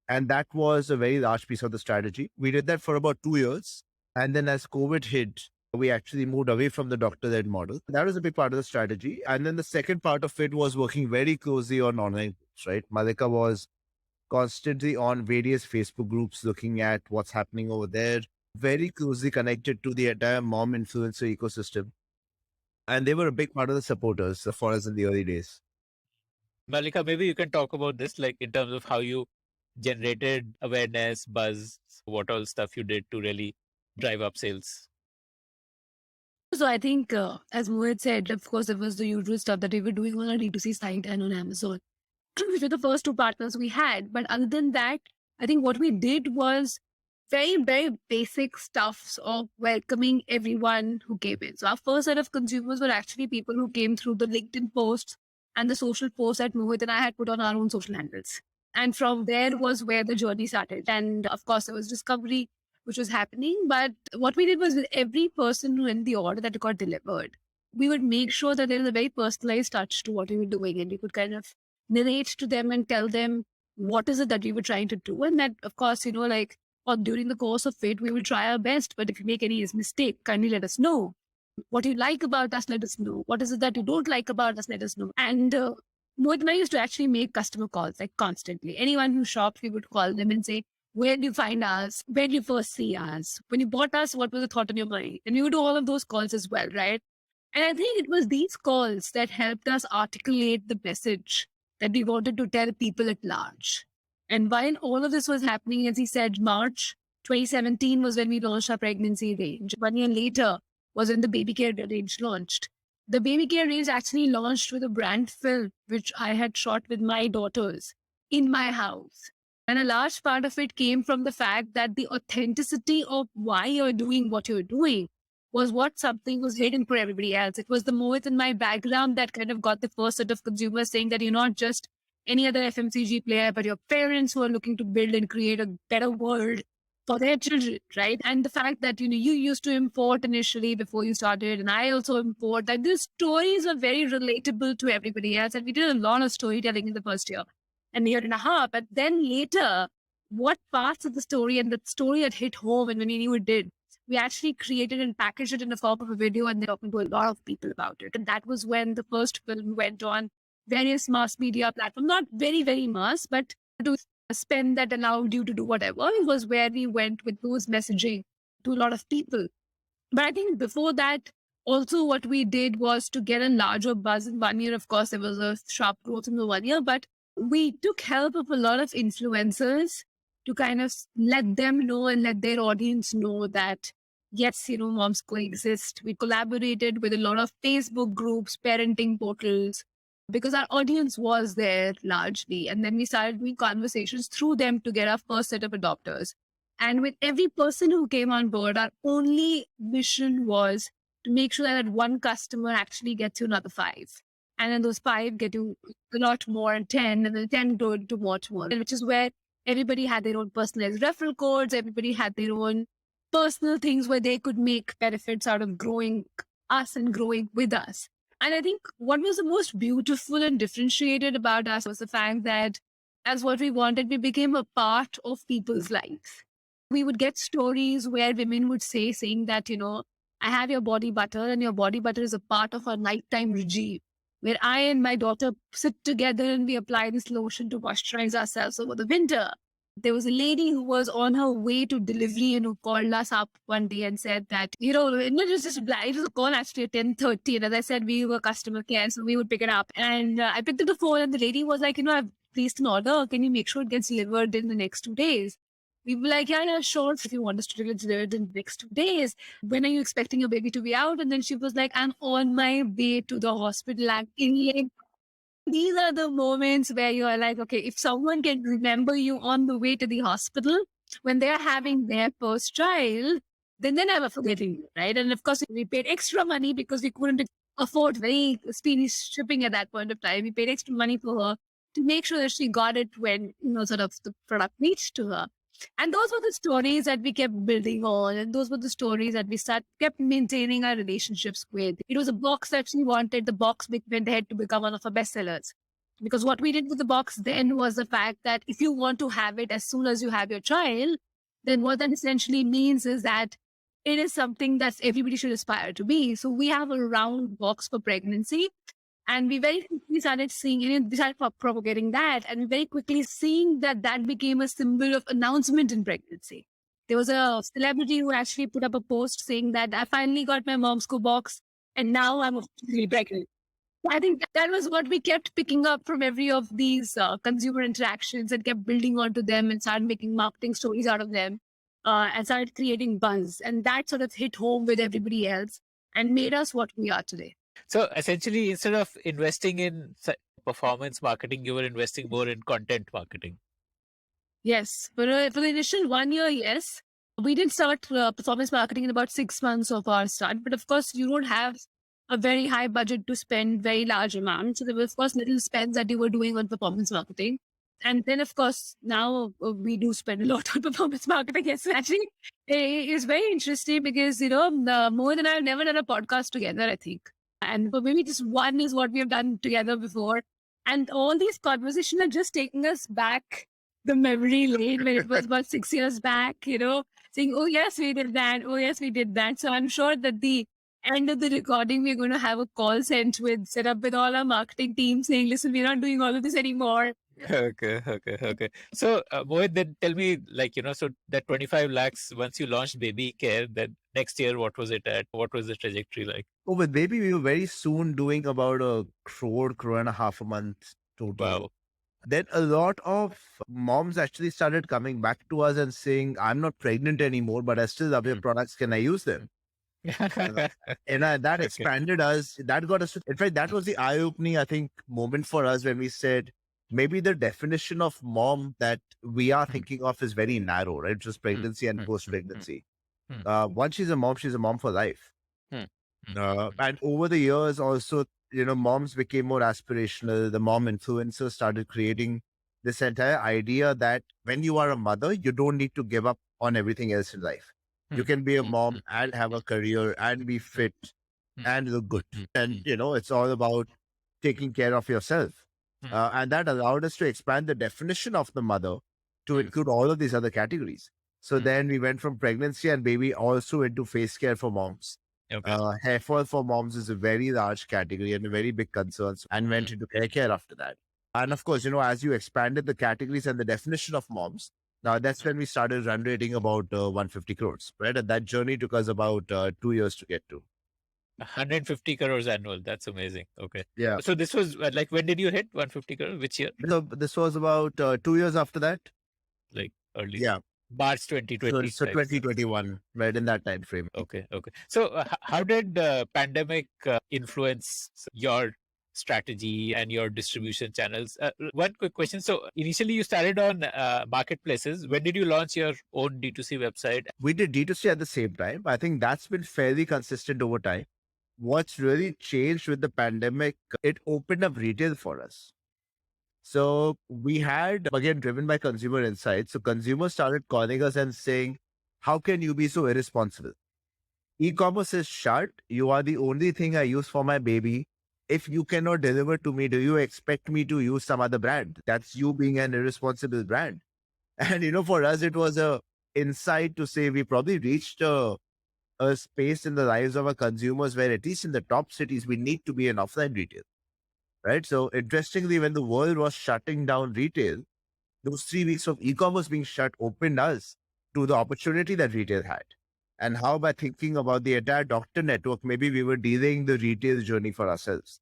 And that was a very large piece of the strategy. We did that for about 2 years. And then as COVID hit, we actually moved away from the doctor-led model. That was a big part of the strategy. And then the second part of it was working very closely on online groups, right? Malika was constantly on various Facebook groups, looking at what's happening over there, very closely connected to the entire mom influencer ecosystem. And they were a big part of the supporters for us in the early days. Malika, maybe you can talk about this, like in terms of how you generated awareness, buzz, what all stuff you did to really drive up sales. So I think, as Mohit said, of course, it was the usual stuff that we were doing on our D2C site and on Amazon, which were the first 2 partners we had. But other than that, I think what we did was very, very basic stuffs of welcoming everyone who came in. So our first set of consumers were actually people who came through the LinkedIn posts and the social posts that Mohit and I had put on our own social handles. And from there was where the journey started. And of course, there was discovery, which was happening. But what we did was with every person who in the order that got delivered, we would make sure that there was a very personalized touch to what we were doing. And we could kind of narrate to them and tell them what is it that we were trying to do. And that, of course, or during the course of it, we will try our best. But if you make any mistake, kindly let us know. What you like about us, let us know. What is it that you don't like about us, let us know. And Mohit and I used to actually make customer calls, like constantly. Anyone who shopped, we would call them and say, where did you find us? Where did you first see us? When you bought us, what was the thought in your mind? And we would do all of those calls as well, right? And I think it was these calls that helped us articulate the message that we wanted to tell people at large. And while all of this was happening, as he said, March 2017 was when we launched our pregnancy range. 1 year later was when the baby care range launched. The baby care range actually launched with a brand film, which I had shot with my daughters in my house. And a large part of it came from the fact that the authenticity of why you're doing what you're doing was what something was hidden for everybody else. It was the Mohit in my background that kind of got the first set of consumers saying that you're not just any other FMCG player, but your parents who are looking to build and create a better world for their children, right? And the fact that, you used to import initially before you started, and I also import, that these stories were very relatable to everybody else. And we did a lot of storytelling in the first year and year and a half. But then later, what parts of the story and the story that hit home and when we knew it did, we actually created and packaged it in the form of a video and then talking to a lot of people about it. And that was when the first film went on various mass media platforms, not very, very mass, but to spend that allowed you to do whatever. It was where we went with those messaging to a lot of people. But I think before that, also what we did was to get a larger buzz in 1 year. Of course, there was a sharp growth in the 1 year, but we took help of a lot of influencers to kind of let them know and let their audience know that, yes, moms coexist. We collaborated with a lot of Facebook groups, parenting portals, because our audience was there largely. And then we started doing conversations through them to get our first set of adopters. And with every person who came on board, our only mission was to make sure that one customer actually gets you another 5. And then those 5 get you a lot more, and 10, and then 10 go to much more, which is where everybody had their own personalized referral codes. Everybody had their own personal things where they could make benefits out of growing us and growing with us. And I think what was the most beautiful and differentiated about us was the fact that as what we wanted, we became a part of people's lives. We would get stories where women would saying that, I have your body butter and your body butter is a part of our nighttime regime, where I and my daughter sit together and we apply this lotion to moisturize ourselves over the winter. There was a lady who was on her way to delivery and who called us up one day and said that, it was just it was a call actually at 10:30. And as I said, we were customer care, so we would pick it up. And I picked up the phone and the lady was like, I've placed an order. Can you make sure it gets delivered in the next 2 days? We were like, yeah, sure. If you want us to deliver it in the next 2 days, when are you expecting your baby to be out? And then she was like, I'm on my way to the hospital. These are the moments where you're like, okay, if someone can remember you on the way to the hospital when they're having their first child, then they're never forgetting you, right? And of course, we paid extra money because we couldn't afford very speedy shipping at that point of time. We paid extra money for her to make sure that she got it when, sort of the product reached to her. And those were the stories that we kept building on. And those were the stories that we kept maintaining our relationships with. It was a box that she wanted. The box went ahead to become one of our bestsellers. Because what we did with the box then was the fact that if you want to have it as soon as you have your child, then what that essentially means is that it is something that everybody should aspire to be. So we have a round box for pregnancy. And we very quickly started seeing, we started propagating that. And we very quickly seeing that became a symbol of announcement in pregnancy. There was a celebrity who actually put up a post saying that I finally got my mom's school box and now I'm officially pregnant. I think that was what we kept picking up from every of these consumer interactions and kept building onto them and started making marketing stories out of them and started creating buzz. And that sort of hit home with everybody else and made us what we are today. So essentially, instead of investing in performance marketing, you were investing more in content marketing. Yes. For the initial 1 year, yes. We did start performance marketing in about 6 months of our start. But of course, you don't have a very high budget to spend very large amounts. So there were, of course, little spends that you were doing on performance marketing. And then, of course, now we do spend a lot on performance marketing. Yes, actually, it's very interesting because, Mohit and I have never done a podcast together, I think. And maybe just one is what we have done together before. And all these conversations are just taking us back the memory lane when it was about 6 years back, saying, oh, yes, we did that. Oh, yes, we did that. So I'm sure that the end of the recording, we're going to have a call set up with all our marketing team saying, listen, we're not doing all of this anymore. Okay. So, Mohit, then tell me, so that 25 lakhs, once you launched Baby Care, then next year, what was it at? What was the trajectory like? Oh, with Baby, we were very soon doing about a crore and a half a month total. Wow. Then a lot of moms actually started coming back to us and saying, I'm not pregnant anymore, but I still love your products. Can I use them? And that expanded us. That got us. In fact, that was the eye-opening, I think, moment for us when we said, maybe the definition of mom that we are thinking of is very narrow, right? Just pregnancy and post-pregnancy. Once she's a mom for life. Hmm. Hmm. And over the years, also, moms became more aspirational. The mom influencers started creating this entire idea that when you are a mother, you don't need to give up on everything else in life. You Hmm. can be a Hmm. mom and have a career and be fit Hmm. and look good. Hmm. And, it's all about taking care of yourself. Hmm. And that allowed us to expand the definition of the mother to Hmm. include all of these other categories. So Hmm. then we went from pregnancy and baby also into face care for moms. Okay. Hair fall for moms is a very large category and a very big concern, and went into hair care after that. And of course, as you expanded the categories and the definition of moms, now that's when we started run rating about 150 crores, right? And that journey took us about 2 years to get to. 150 crores annual. That's amazing. Okay. Yeah. So this was like, when did you hit 150 crores? Which year? So this was about 2 years after that. Like early Yeah. March So, 2020 so type stuff. 2021, right in that time frame. Okay. Okay. So how did pandemic influence your strategy and your distribution channels? One quick question. So initially you started on marketplaces. When did you launch your own D2C website? We did D2C at the same time. I think that's been fairly consistent over time. What's really changed with the pandemic, it opened up retail for us. So we had, again, driven by consumer insights. So consumers started calling us and saying, how can you be so irresponsible? E-commerce is shut. You are the only thing I use for my baby. If you cannot deliver to me, do you expect me to use some other brand? That's you being an irresponsible brand. And, for us, it was a insight to say we probably reached a space in the lives of our consumers where, at least in the top cities, we need to be an offline retail. Right. So interestingly, when the world was shutting down retail, those 3 weeks of e-commerce being shut opened us to the opportunity that retail had. And how, by thinking about the entire doctor network, maybe we were delaying the retail journey for ourselves.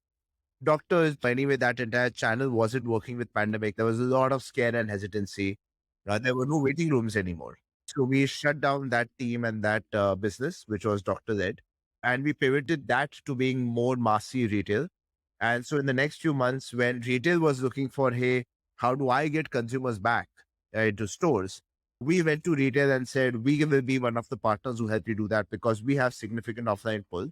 Doctors, anyway, that entire channel wasn't working with pandemic. There was a lot of scare and hesitancy. There were no waiting rooms anymore. So we shut down that team and that business, which was doctor-led, and we pivoted that to being more massy retail. And so in the next few months, when retail was looking for, hey, how do I get consumers back into stores? We went to retail and said, we will be one of the partners who help you do that because we have significant offline pull.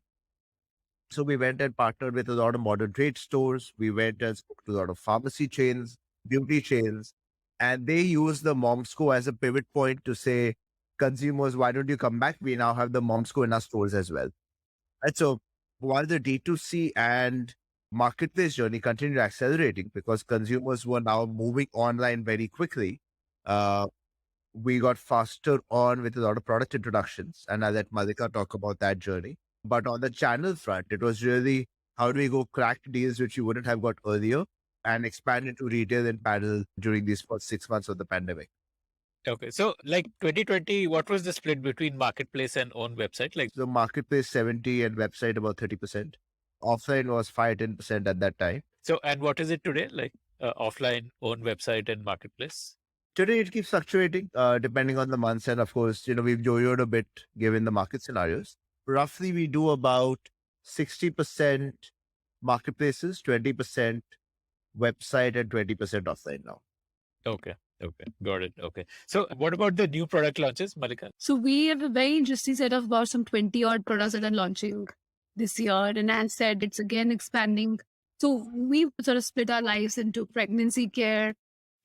So we went and partnered with a lot of modern trade stores. We went and spoke to a lot of pharmacy chains, beauty chains, and they use the Momsco as a pivot point to say, consumers, why don't you come back? We now have the Momsco in our stores as well. And so while the D2C and marketplace journey continued accelerating because consumers were now moving online very quickly, we got faster on with a lot of product introductions. And I'll let Malika talk about that journey. But on the channel front, it was really how do we go crack deals which you wouldn't have got earlier and expand into retail and panel during these first 6 months of the pandemic. Okay. So like 2020, what was the split between marketplace and own website? Like the marketplace 70 and website about 30%. Offline was 5-10% at that time. So, and what is it today? Like offline, own website and marketplace? Today it keeps fluctuating depending on the months. And of course, we've yo-yoed a bit given the market scenarios. Roughly, we do about 60% marketplaces, 20% website, and 20% offline now. Okay. Okay. Got it. Okay. So what about the new product launches, Malika? So we have a very interesting set of about some 20 odd products that are launching this year. And as said, it's again expanding. So we sort of split our lives into pregnancy care,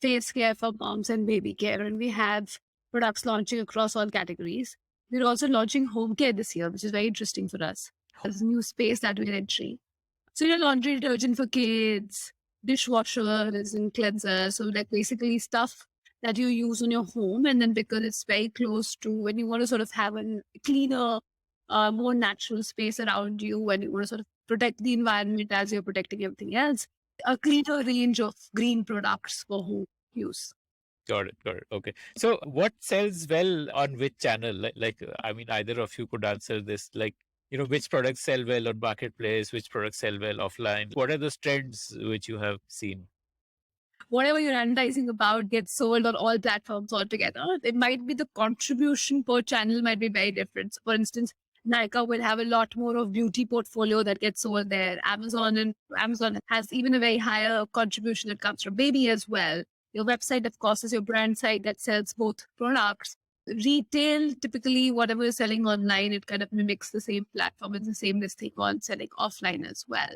face care for moms, and baby care. And we have products launching across all categories. We're also launching home care this year, which is very interesting for us. There's a new space that we're entering. So laundry detergent for kids, dishwashers and cleansers. So like basically stuff that you use in your home. And then because it's very close to when you want to sort of have a cleaner, more natural space around you, when you want to sort of protect the environment as you're protecting everything else, a cleaner range of green products for home use. Got it. Got it. Okay. So what sells well on which channel? I mean, either of you could answer this. Like, which products sell well on marketplace, which products sell well offline? What are those trends which you have seen? Whatever you're advertising about gets sold on all platforms altogether. It might be the contribution per channel might be very different. So for instance, Nykaa will have a lot more of beauty portfolio that gets sold there. Amazon has even a very higher contribution that comes from baby as well. Your website, of course, is your brand site that sells both products. Retail, typically, whatever you're selling online, it kind of mimics the same platform and the same listing on selling offline as well.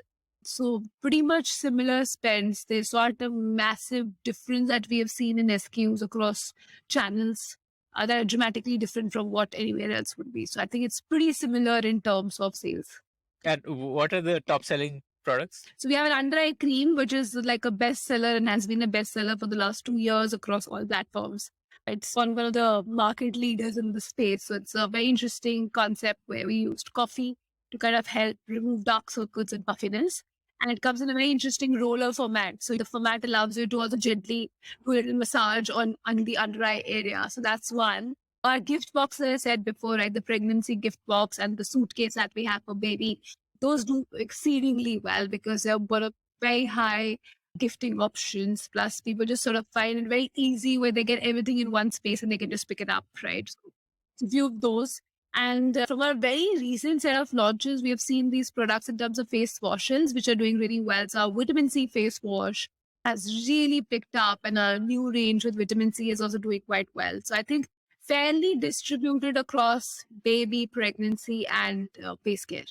So pretty much similar spends. There's not a massive difference that we have seen in SKUs across channels that are dramatically different from what anywhere else would be. So I think it's pretty similar in terms of sales. And what are the top selling products? So we have an under eye cream, which is like a bestseller and has been a bestseller for the last 2 years across all platforms. It's one of the market leaders in the space. So it's a very interesting concept where we used coffee to kind of help remove dark circles and puffiness. And it comes in a very interesting roller format. So the format allows you to also gently do a little massage on the under eye area. So that's one. Our gift box, as I said before, right? The pregnancy gift box and the suitcase that we have for baby, those do exceedingly well because they've got a very high gifting options. Plus, people just sort of find it very easy where they get everything in one space and they can just pick it up, right? So a few of those. And from our very recent set of launches, we have seen these products in terms of face washes, which are doing really well. So our vitamin C face wash has really picked up, and our new range with vitamin C is also doing quite well. So I think fairly distributed across baby, pregnancy, and face care.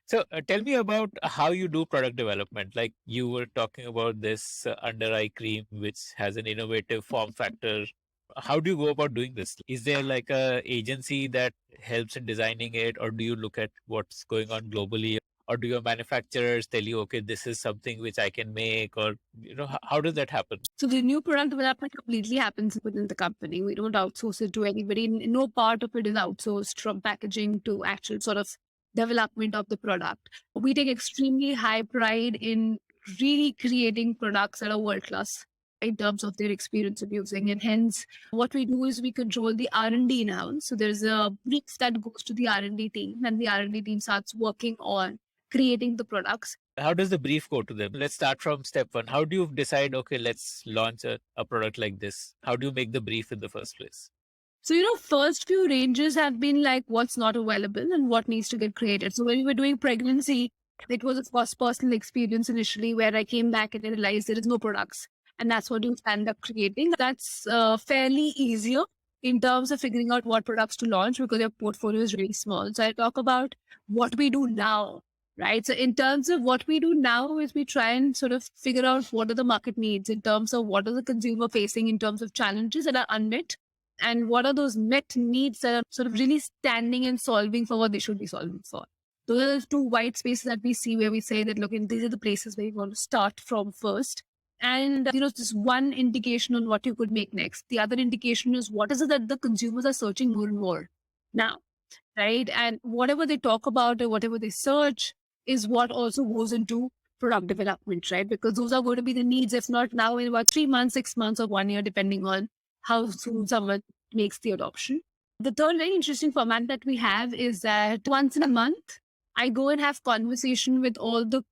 So tell me about how you do product development. Like you were talking about this under eye cream, which has an innovative form factor. How do you go about doing this? Is there like a agency that helps in designing it, or do you look at what's going on globally, or do your manufacturers tell you, okay, this is something which I can make, or how does that happen? So the new product development completely happens within the company. We don't outsource it to anybody. No part of it is outsourced, from packaging to actual sort of development of the product. We take extremely high pride in really creating products that are world class in terms of their experience of using. And hence, what we do is we control the R&D now. So there's a brief that goes to the R&D team, and the R&D team starts working on creating the products. How does the brief go to them? Let's start from step one. How do you decide, okay, let's launch a product like this? How do you make the brief in the first place? So, first few ranges have been like what's not available and what needs to get created. So when we were doing pregnancy, it was, of course, personal experience initially where I came back and I realized there is no products. And that's what you end up creating. That's fairly easier in terms of figuring out what products to launch because your portfolio is really small. So I talk about what we do now, right? So in terms of what we do now is we try and sort of figure out what are the market needs in terms of what are the consumer facing in terms of challenges that are unmet, and what are those met needs that are sort of really standing and solving for what they should be solving for. Those are the two white spaces that we see where we say that, look, these are the places where you want to start from first. And, just one indication on what you could make next. The other indication is what is it that the consumers are searching more and more now, right? And whatever they talk about or whatever they search is what also goes into product development, right? Because those are going to be the needs, if not now, in about 3 months, 6 months, or 1 year, depending on how soon someone makes the adoption. The third very interesting format that we have is that once in a month, I go and have conversation with all the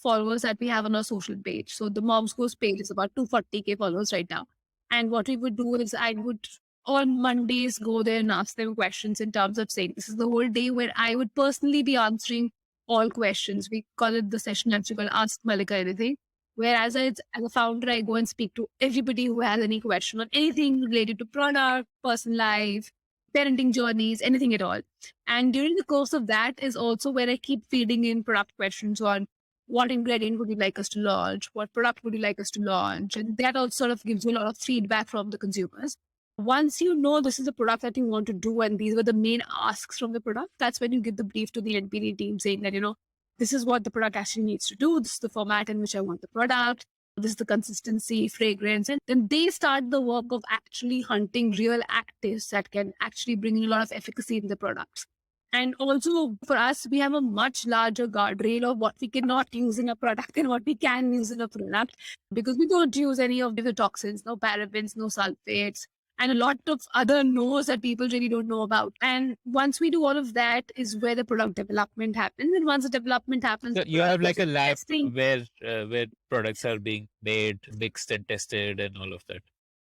followers that we have on our social page. So the Moms Goes page is about 240K followers right now. And what we would do is I would on Mondays go there and ask them questions in terms of saying this is the whole day where I would personally be answering all questions. We call it the session actually called Ask Malika Anything. Whereas as a founder, I go and speak to everybody who has any question on anything related to product, personal life, parenting journeys, anything at all. And during the course of that is also where I keep feeding in product questions on what ingredient would you like us to launch? What product would you like us to launch? And that also sort of gives you a lot of feedback from the consumers. Once you know this is the product that you want to do and these were the main asks from the product, that's when you give the brief to the NPD team saying that, this is what the product actually needs to do. This is the format in which I want the product. This is the consistency, fragrance. And then they start the work of actually hunting real actives that can actually bring in a lot of efficacy in the products. And also for us, we have a much larger guardrail of what we cannot use in a product and what we can use in a product because we don't use any of the toxins, no parabens, no sulfates, and a lot of other no's that people really don't know about. And once we do all of that is where the product development happens. And once the development happens... So you have like a lab where products are being made, mixed and tested and all of that.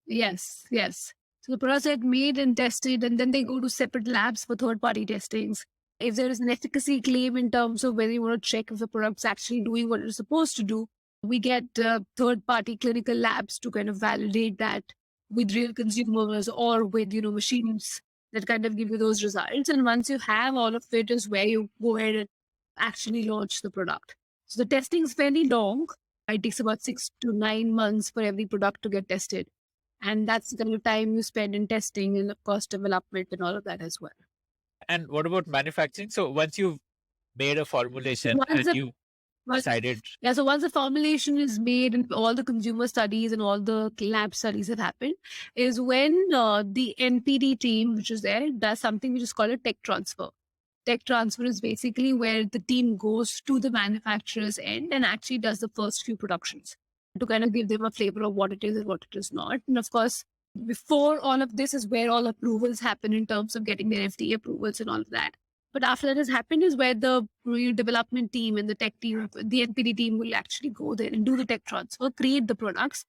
Yes. So the products are made and tested and then they go to separate labs for third-party testings. If there is an efficacy claim in terms of whether you want to check if the product's actually doing what it's supposed to do, we get third-party clinical labs to kind of validate that with real consumers or with, machines that kind of give you those results. And once you have all of it is where you go ahead and actually launch the product. So the testing is fairly long. It takes about 6 to 9 months for every product to get tested. And that's the kind of time you spend in testing and of course development and all of that as well. And what about manufacturing? So once you've made a formulation and you decided. Yeah, so once the formulation is made and all the consumer studies and all the lab studies have happened, is when the NPD team, which is there, does something which is called a tech transfer. Tech transfer is basically where the team goes to the manufacturer's end and actually does the first few productions to kind of give them a flavor of what it is and what it is not. And of course, before all of this is where all approvals happen in terms of getting their FDA approvals and all of that. But after that has happened is where the real development team and the tech team, the NPD team will actually go there and do the tech transfer, create the products,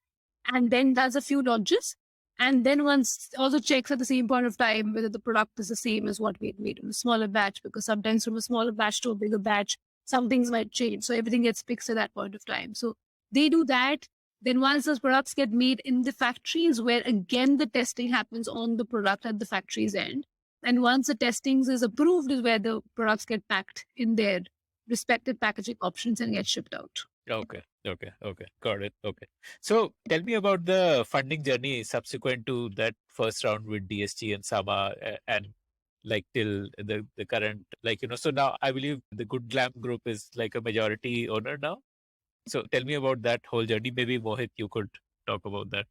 and then does a few launches. And then once also checks at the same point of time whether the product is the same as what we had made in a smaller batch, because sometimes from a smaller batch to a bigger batch, some things might change. So everything gets fixed at that point of time. So they do that. Then once those products get made in the factory is where again the testing happens on the product at the factory's end. And once the testings is approved is where the products get packed in their respective packaging options and get shipped out. Okay. Got it. Okay. So tell me about the funding journey subsequent to that first round with DSG and Sama and like till the current, so now I believe the Good Glamm Group is like a majority owner now. So tell me about that whole journey. Maybe Mohit, you could talk about that.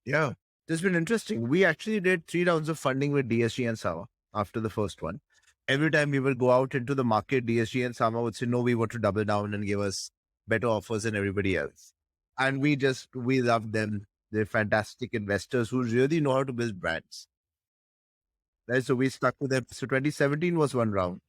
Yeah, it's been interesting. We actually did 3 rounds of funding with DSG and Sama after the first one. Every time we would go out into the market, DSG and Sama would say, no, we want to double down and give us better offers than everybody else. And we love them. They're fantastic investors who really know how to build brands. Right? So we stuck with them. So 2017 was one round.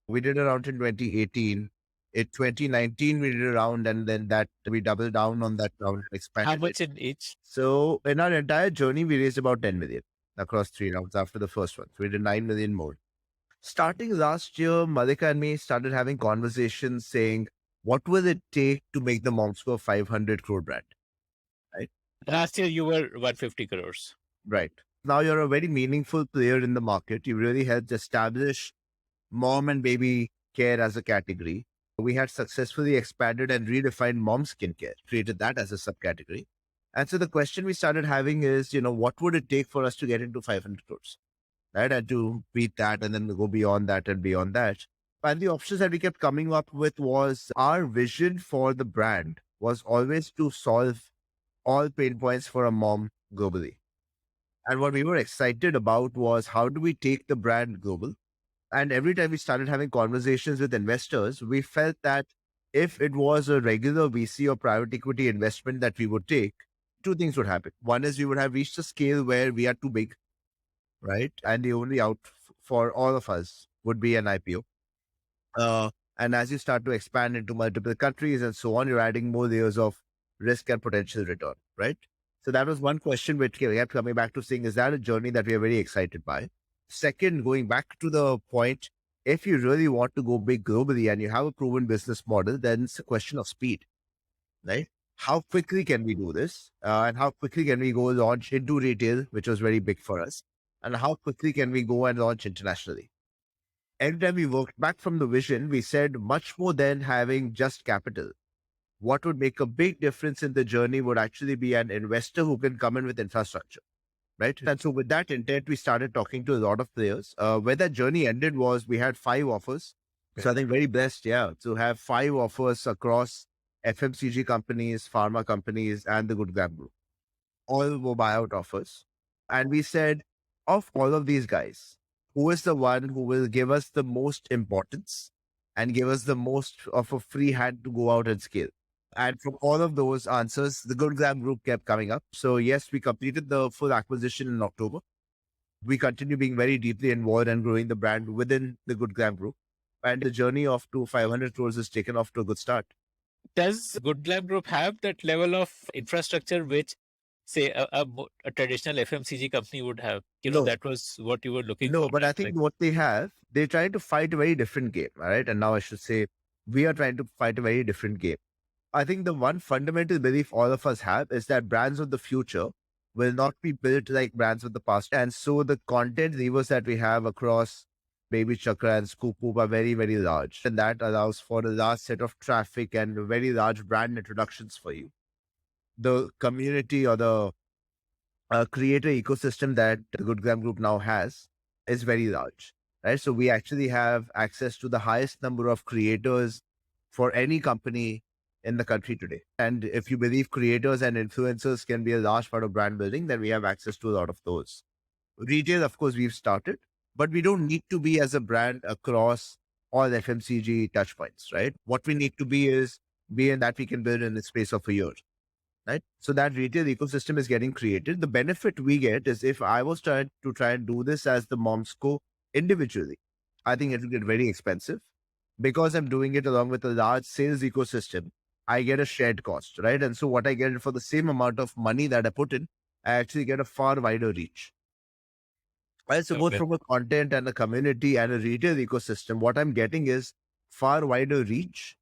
We did a round in 2018. In 2019, we did a round and then that we doubled down on that round. Expanded. How much in each? So in our entire journey, we raised about 10 million across 3 rounds after the first one. So we did 9 million more. Starting last year, Malika and me started having conversations saying, what will it take to make the Moms Go 500 crore brand? Right. Last year, you were 150 crores. Right. Now you're a very meaningful player in the market. You really helped establish mom and baby care as a category. We had successfully expanded and redefined mom skincare, created that as a subcategory. And so the question we started having is, what would it take for us to get into 500 crores? Right? And to beat that and then go beyond that and beyond that. And the options that we kept coming up with was our vision for the brand was always to solve all pain points for a mom globally. And what we were excited about was how do we take the brand global? And every time we started having conversations with investors, we felt that if it was a regular VC or private equity investment that we would take, 2 things would happen. One is we would have reached a scale where we are too big, right? And the only out for all of us would be an IPO. And as you start to expand into multiple countries and so on, you're adding more layers of risk and potential return, right? So that was one question which kept coming back to saying, is that a journey that we are very excited by? Second, going back to the point, if you really want to go big globally and you have a proven business model, then it's a question of speed, right? How quickly can we do this? And how quickly can we go launch into retail, which was very big for us? And how quickly can we go and launch internationally? Every time we worked back from the vision, we said much more than having just capital. What would make a big difference in the journey would actually be an investor who can come in with infrastructure. Right. And so with that intent, we started talking to a lot of players. Where that journey ended was we had 5 offers. So I think very blessed, to have 5 offers across FMCG companies, pharma companies, and the Good Glamm Group. All were buyout offers. And we said, of all of these guys, who is the one who will give us the most importance and give us the most of a free hand to go out and scale? And from all of those answers, the Good Glamm Group kept coming up. So yes, we completed the full acquisition in October. We continue being very deeply involved and growing the brand within the Good Glamm Group. And the journey of to 500 crores is taken off to a good start. Does Good Glamm Group have that level of infrastructure which, say, a traditional FMCG company would have? No. That was what you were looking for. No, but I think what they have, they're trying to fight a very different game, right? And now I should say, we are trying to fight a very different game. I think the one fundamental belief all of us have is that brands of the future will not be built like brands of the past. And so the content levers that we have across Baby Chakra and Scoop Poop are very, very large. And that allows for a large set of traffic and very large brand introductions for you. The community or the creator ecosystem that the Good Glamm Group now has is very large, right? So we actually have access to the highest number of creators for any company in the country today. And if you believe creators and influencers can be a large part of brand building, then we have access to a lot of those. Retail, of course, we've started, but we don't need to be as a brand across all FMCG touchpoints, right? What we need to be is be in that we can build in the space of a year, right? So that retail ecosystem is getting created. The benefit we get is if I was trying to try and do this as the Momsco individually, I think it will get very expensive. Because I'm doing it along with a large sales ecosystem, I get a shared cost, right? And so what I get for the same amount of money that I put in, I actually get a far wider reach. Right? So both Okay. from a content and a community and a retail ecosystem, what I'm getting is far wider reach,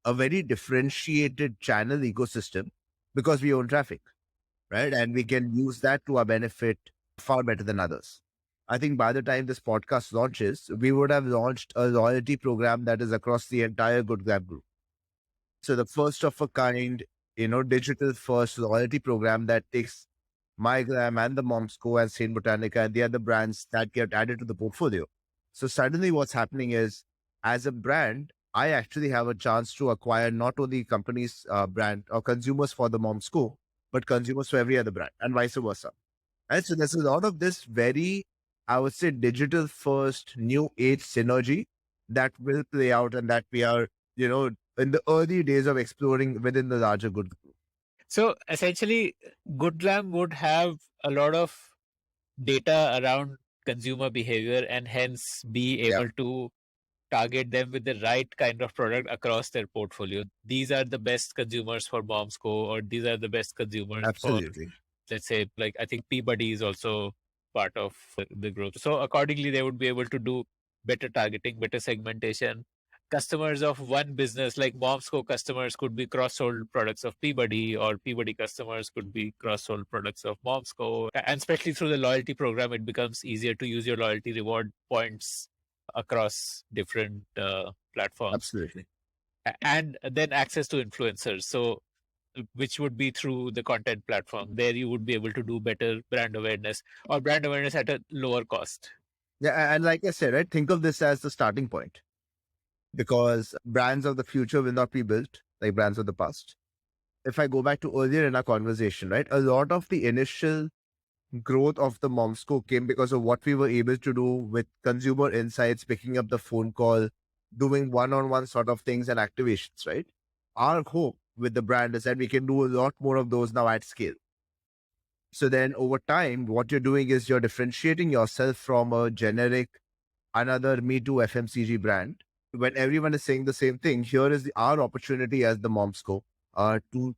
a very differentiated channel ecosystem because we own traffic, right? And we can use that to our benefit far better than others. I think by the time this podcast launches, we would have launched a loyalty program that is across the entire Good Glamm Group. So the first of a kind, digital first loyalty program that takes My Glam and the Momsco and Saint Botanica and the other brands that get added to the portfolio. So suddenly what's happening is, as a brand, I actually have a chance to acquire not only companies' brand or consumers for the Momsco, but consumers for every other brand and vice versa. And so there's a lot of this very, I would say, digital first new age synergy that will play out and that we are, in the early days of exploring within the larger Good Group. So essentially, Good Glamm would have a lot of data around consumer behavior and hence be able to target them with the right kind of product across their portfolio. These are the best consumers for Momsco, or these are the best consumers for, Absolutely. let's say, like I think Peabody is also part of the group. So accordingly, they would be able to do better targeting, better segmentation. Customers of one business, like Momsco customers, could be cross-sold products of Peabody, or Peabody customers could be cross-sold products of Momsco. And especially through the loyalty program, it becomes easier to use your loyalty reward points across different platforms. Absolutely. And then access to influencers. So which would be through the content platform. There you would be able to do better brand awareness, or brand awareness at a lower cost. Yeah. And like I said, right, think of this as the starting point, because brands of the future will not be built like brands of the past. If I go back to earlier in our conversation, right, a lot of the initial growth of the Momsco came because of what we were able to do with consumer insights, picking up the phone call, doing one-on-one sort of things and activations, right? Our hope with the brand is that we can do a lot more of those now at scale. So then over time, what you're doing is you're differentiating yourself from a generic, another Me Too FMCG brand. When everyone is saying the same thing, here is our opportunity as the Momsco to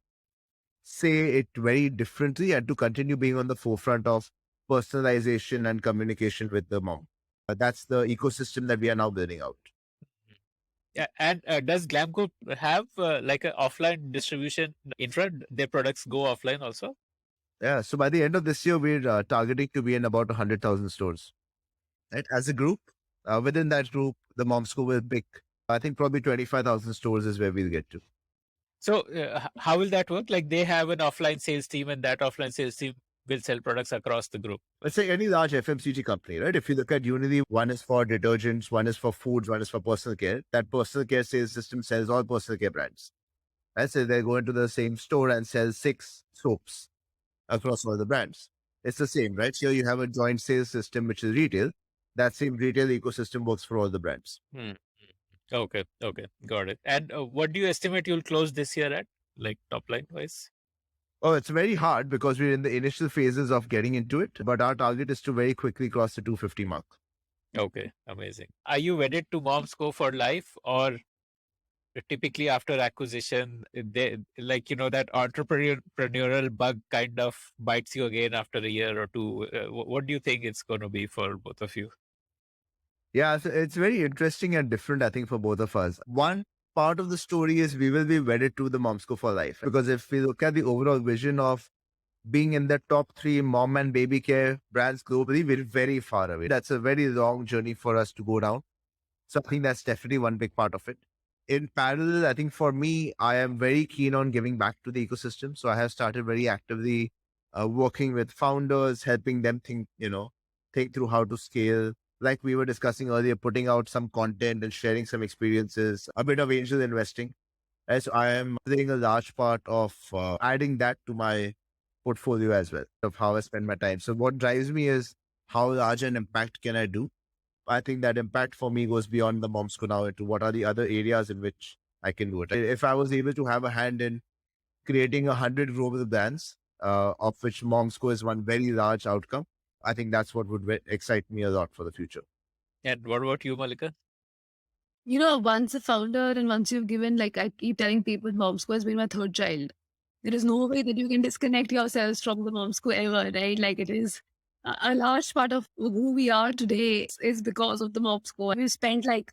say it very differently and to continue being on the forefront of personalization and communication with the mom. That's the ecosystem that we are now building out. Yeah, and does Glam Group have like an offline distribution infra? Their products go offline also? Yeah. So by the end of this year, we're targeting to be in about 100,000 stores. Right? As a group, within that group, the Momsco will pick, I think probably 25,000 stores is where we'll get to. So how will that work? Like they have an offline sales team, and that offline sales team will sell products across the group. Let's say any large FMCG company, right? If you look at Unity, one is for detergents, one is for foods, one is for personal care. That personal care sales system sells all personal care brands. Right? So they go into the same store and sell 6 soaps across all the brands. It's the same, right? So you have a joint sales system, which is retail. That same retail ecosystem works for all the brands. Okay, got it. And what do you estimate you'll close this year at, like top line wise? Oh, it's very hard because we're in the initial phases of getting into it, but our target is to very quickly cross the 250 mark. Okay, amazing. Are you wedded to Momsco for life, or typically after acquisition, they like that entrepreneurial bug kind of bites you again after a year or two? What do you think it's going to be for both of you? Yeah, so it's very interesting and different, I think, for both of us. One part of the story is we will be wedded to the Momsco for life. Because if we look at the overall vision of being in the top 3 mom and baby care brands globally, we're very far away. That's a very long journey for us to go down. So I think that's definitely one big part of it. In parallel, I think for me, I am very keen on giving back to the ecosystem. So I have started very actively working with founders, helping them think through how to scale. Like we were discussing earlier, putting out some content and sharing some experiences, a bit of angel investing. As I am playing a large part of adding that to my portfolio as well, of how I spend my time. So what drives me is how large an impact can I do? I think that impact for me goes beyond the Moms Ko Now into what are the other areas in which I can do it. If I was able to have a hand in creating 100 global brands, of which Moms Ko is one very large outcome, I think that's what would excite me a lot for the future. And what about you, Malika? Once a founder and once you've given, like I keep telling people, Mom's Co has been my third child. There is no way that you can disconnect yourselves from the Mom's Co ever, right? Like it is a large part of who we are today is because of the Mom's Co. We've spent like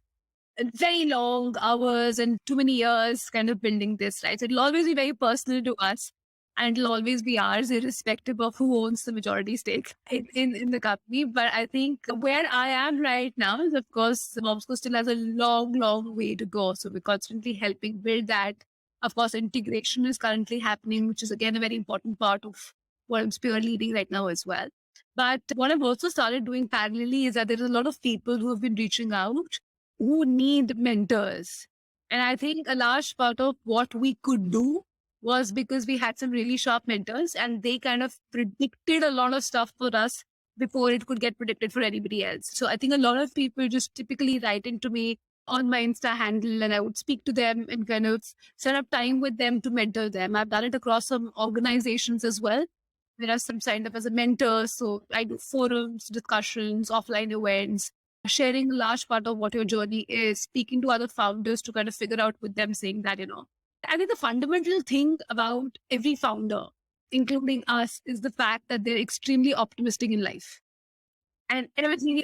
very long hours and too many years kind of building this, right? So it'll always be very personal to us and it'll always be ours, irrespective of who owns the majority stake in the company. But I think where I am right now is, of course, Momsco still has a long, long way to go. So we're constantly helping build that. Of course, integration is currently happening, which is again a very important part of what I'm spear leading right now as well. But what I've also started doing parallelly is that there's a lot of people who have been reaching out who need mentors. And I think a large part of what we could do was because we had some really sharp mentors and they kind of predicted a lot of stuff for us before it could get predicted for anybody else. So I think a lot of people just typically write into me on my Insta handle and I would speak to them and kind of set up time with them to mentor them. I've done it across some organizations as well. There are some signed up as a mentor. So I do forums, discussions, offline events, sharing a large part of what your journey is, speaking to other founders to kind of figure out with them, saying that, I think the fundamental thing about every founder, including us, is the fact that they're extremely optimistic in life. And everything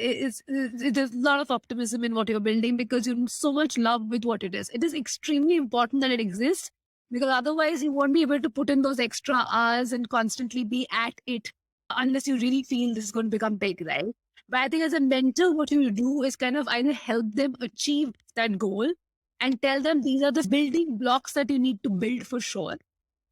there's a lot of optimism in what you're building because you're in so much love with what it is. It is extremely important that it exists because otherwise you won't be able to put in those extra hours and constantly be at it unless you really feel this is going to become big, right? But I think as a mentor, what you do is kind of either help them achieve that goal and tell them these are the building blocks that you need to build for sure.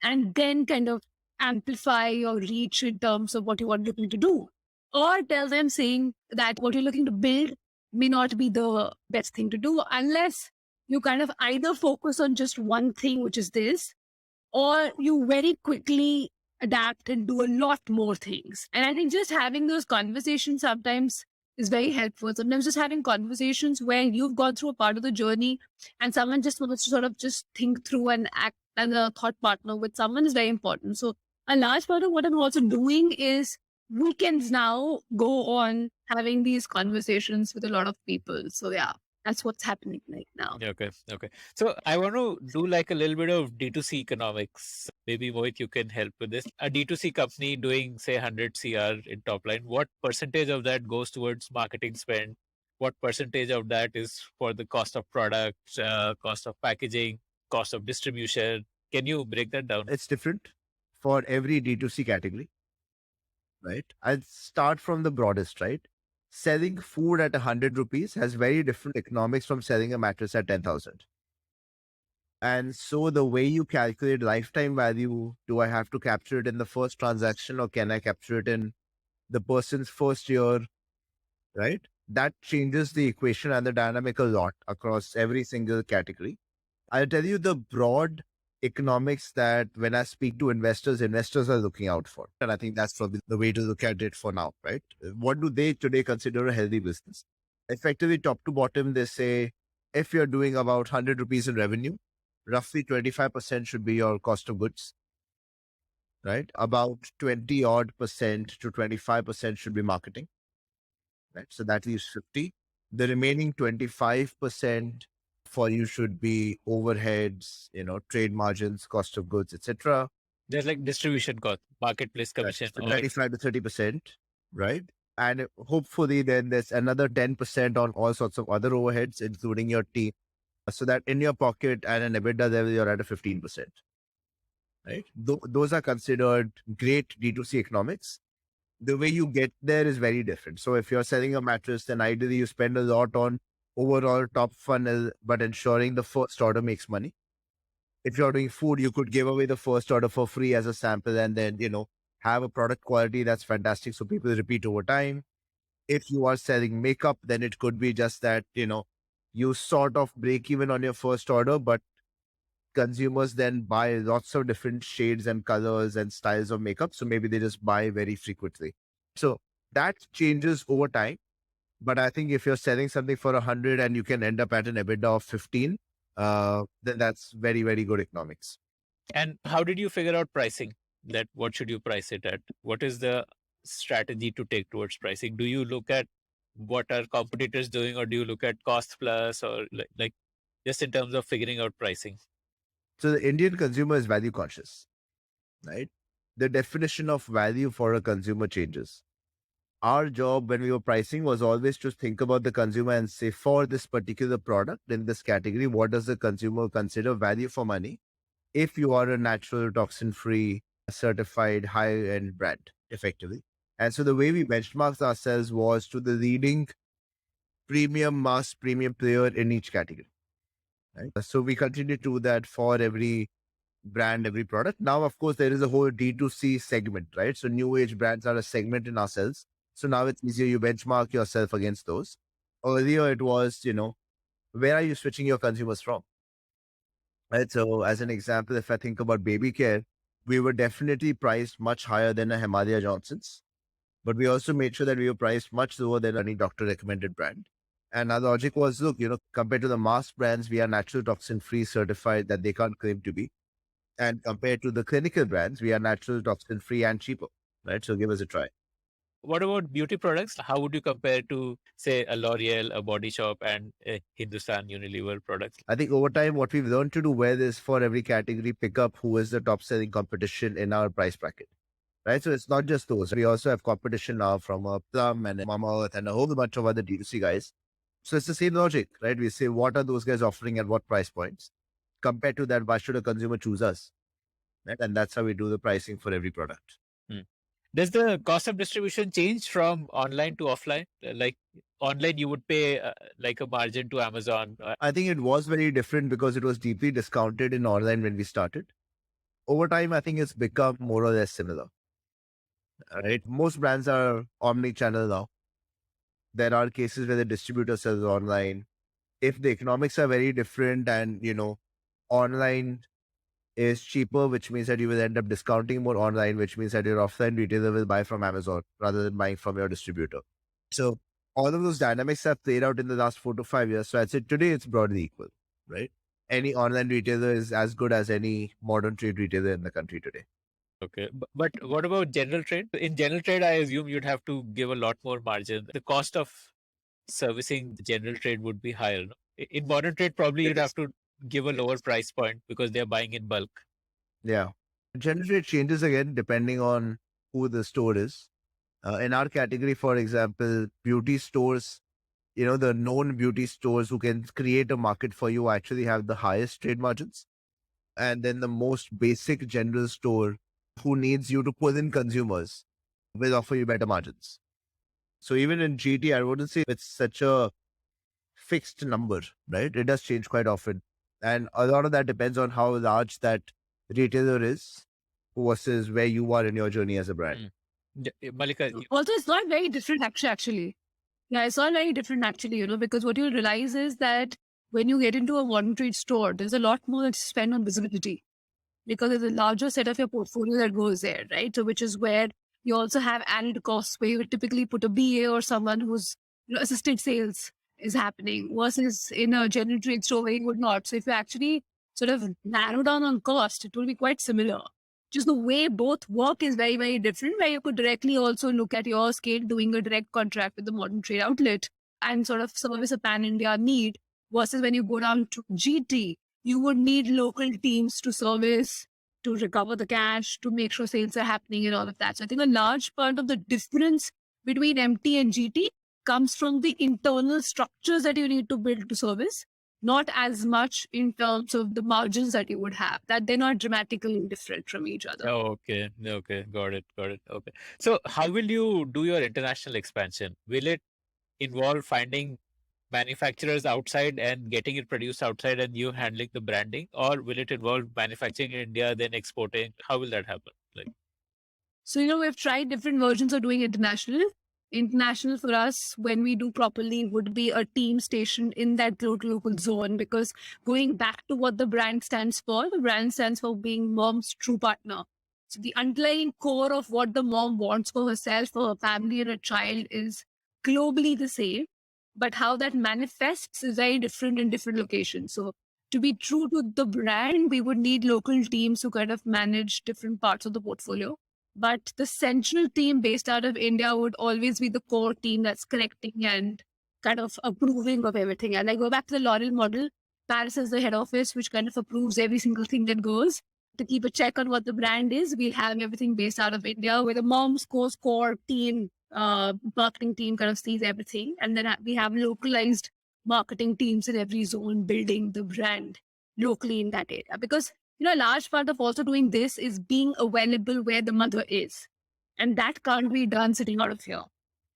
And then kind of amplify your reach in terms of what you are looking to do. Or tell them saying that what you're looking to build may not be the best thing to do unless you kind of either focus on just one thing, which is this, or you very quickly adapt and do a lot more things. And I think just having those conversations sometimes is very helpful. Sometimes just having conversations where you've gone through a part of the journey and someone just wants to sort of just think through and act as a thought partner with someone is very important. So a large part of what I'm also doing is weekends now go on having these conversations with a lot of people. So yeah, that's what's happening right now. Okay. So I want to do like a little bit of D2C economics. Maybe Mohit, you can help with this. A D2C company doing say 100 CR in top line, what percentage of that goes towards marketing spend? What percentage of that is for the cost of product, cost of packaging, cost of distribution? Can you break that down? It's different for every D2C category, right? I'll start from the broadest, right? Selling food at 100 rupees has very different economics from selling a mattress at 10,000. And so the way you calculate lifetime value, do I have to capture it in the first transaction or can I capture it in the person's first year, right? That changes the equation and the dynamic a lot across every single category. I'll tell you the broad economics that when I speak to investors are looking out for. And I think that's probably the way to look at it for now, right? What do they today consider a healthy business? Effectively, top to bottom, they say, if you're doing about 100 rupees in revenue, roughly 25% should be your cost of goods, right? About 20 odd percent to 25% should be marketing, right? So that leaves 50. The remaining 25% for you should be overheads, trade margins, cost of goods, etc. There's like distribution cost, marketplace commission. So 25 to 30%, right? And hopefully then there's another 10% on all sorts of other overheads, including your team. So that in your pocket and an EBITDA level, you're at a 15%. right? Those are considered great D2C economics. The way you get there is very different. So if you're selling a mattress, then ideally you spend a lot on overall top funnel, but ensuring the first order makes money. If you're doing food, you could give away the first order for free as a sample and then, have a product quality that's fantastic so people repeat over time. If you are selling makeup, then it could be just that, you sort of break even on your first order, but consumers then buy lots of different shades and colors and styles of makeup. So maybe they just buy very frequently. So that changes over time. But I think if you're selling something for 100 and you can end up at an EBITDA of 15, then that's very, very good economics. And how did you figure out pricing? That what should you price it at? What is the strategy to take towards pricing? Do you look at what are competitors doing, or do you look at cost plus, or like just in terms of figuring out pricing? So the Indian consumer is value conscious, right? The definition of value for a consumer changes. Our job when we were pricing was always to think about the consumer and say, for this particular product in this category, what does the consumer consider value for money? If you are a natural, toxin-free, certified high-end brand, effectively. And so the way we benchmarked ourselves was to the leading premium, mass premium player in each category. Right? So we continue to do that for every brand, every product. Now, of course, there is a whole D2C segment, right? So new age brands are a segment in ourselves. So now it's easier. You benchmark yourself against those. Earlier, it was, where are you switching your consumers from? Right. So as an example, if I think about baby care, we were definitely priced much higher than a Himalaya Johnson's, but we also made sure that we were priced much lower than any doctor recommended brand. And our logic was, look, compared to the mass brands, we are natural toxin free certified that they can't claim to be. And compared to the clinical brands, we are natural toxin free and cheaper, right? So give us a try. What about beauty products? How would you compare to, say, a L'Oreal, a Body Shop, and a Hindustan Unilever products? I think over time, what we've learned to do well is for every category, pick up who is the top selling competition in our price bracket, right? So it's not just those. We also have competition now from a Plum and a Mama Earth and a whole bunch of other D2C guys. So it's the same logic, right? We say, what are those guys offering at what price points? Compared to that, why should a consumer choose us? Right? And that's how we do the pricing for every product. Does the cost of distribution change from online to offline? Like online, you would pay like a margin to Amazon. I think it was very different because it was deeply discounted in online when we started. Over time, I think it's become more or less similar. Right? Most brands are omni-channel now. There are cases where the distributor sells online. If the economics are very different and, online is cheaper, which means that you will end up discounting more online, which means that your offline retailer will buy from Amazon rather than buying from your distributor. So all of those dynamics have played out in the last 4 to 5 years. So I'd say today it's broadly equal, right? Any online retailer is as good as any modern trade retailer in the country today. Okay. But what about general trade? In general trade, I assume you'd have to give a lot more margin. The cost of servicing the general trade would be higher. No? In modern trade, probably you'd have to give a lower price point because they're buying in bulk. Yeah. General trade changes again depending on who the store is. In our category, for example, beauty stores, the known beauty stores who can create a market for you actually have the highest trade margins. And then the most basic general store who needs you to pull in consumers will offer you better margins. So even in GT, I wouldn't say it's such a fixed number, right? It does change quite often. And a lot of that depends on how large that retailer is versus where you are in your journey as a brand. Malika. Also, it's not very different actually. Yeah, it's not very different actually, because what you'll realize is that when you get into a modern trade store, there's a lot more that you spend on visibility because there's a larger set of your portfolio that goes there, right? So which is where you also have added costs where you would typically put a BA or someone who's assisted sales is happening versus in a general trade store where you would not. So if you actually sort of narrow down on cost, it will be quite similar. Just the way both work is very, very different, where you could directly also look at your scale doing a direct contract with the modern trade outlet and sort of service a pan-India need versus when you go down to GT, you would need local teams to service, to recover the cash, to make sure sales are happening and all of that. So I think a large part of the difference between MT and GT comes from the internal structures that you need to build to service, not as much in terms of the margins that you would have, that they're not dramatically different from each other. Oh, okay. Okay. Got it. Got it. Okay. So how will you do your international expansion? Will it involve finding manufacturers outside and getting it produced outside and you handling the branding, or will it involve manufacturing in India, then exporting? How will that happen? Like, So, we've tried different versions of doing international. International for us, when we do properly, would be a team stationed in that local zone, because going back to what the brand stands for, the brand stands for being mom's true partner. So the underlying core of what the mom wants for herself, for her family, and her child is globally the same. But how that manifests is very different in different locations. So to be true to the brand, we would need local teams who kind of manage different parts of the portfolio. But the central team based out of India would always be the core team that's correcting and kind of approving of everything. And I go back to the L'Oreal model. Paris is the head office, which kind of approves every single thing that goes. To keep a check on what the brand is, we'll have everything based out of India, where the mom's core team, marketing team kind of sees everything. And then we have localized marketing teams in every zone building the brand locally in that area. Because a large part of also doing this is being available where the mother is. And that can't be done sitting out of here.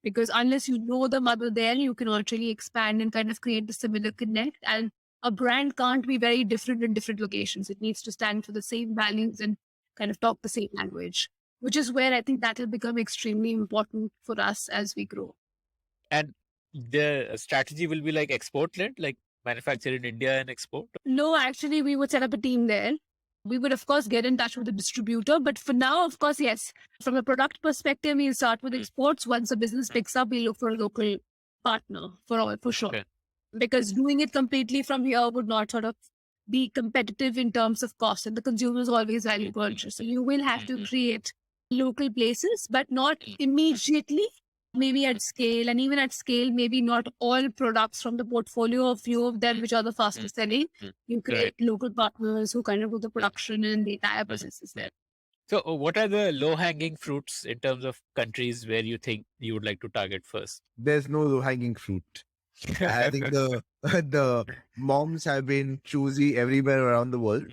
Because unless you know the mother there, you cannot really expand and kind of create the similar connect. And a brand can't be very different in different locations. It needs to stand for the same values and kind of talk the same language, which is where I think that will become extremely important for us as we grow. and the strategy will be like export led, like manufacture in India and export? No, actually, we would set up a team there. We would, of course, get in touch with the distributor. But for now, of course, yes, from a product perspective, we'll start with exports. Once the business picks up, we look for a local partner for sure. Okay. Because doing it completely from here would not sort of be competitive in terms of cost. And the consumer is always value conscious. So you will have to create local places, but not immediately. Maybe at scale, and even at scale, maybe not all products from the portfolio, a few of them which are the fastest selling. You create local partners who kind of do the production and the entire process is there. So what are the low hanging fruits in terms of countries where you think you would like to target first? There's no low hanging fruit. I think the moms have been choosy everywhere around the world.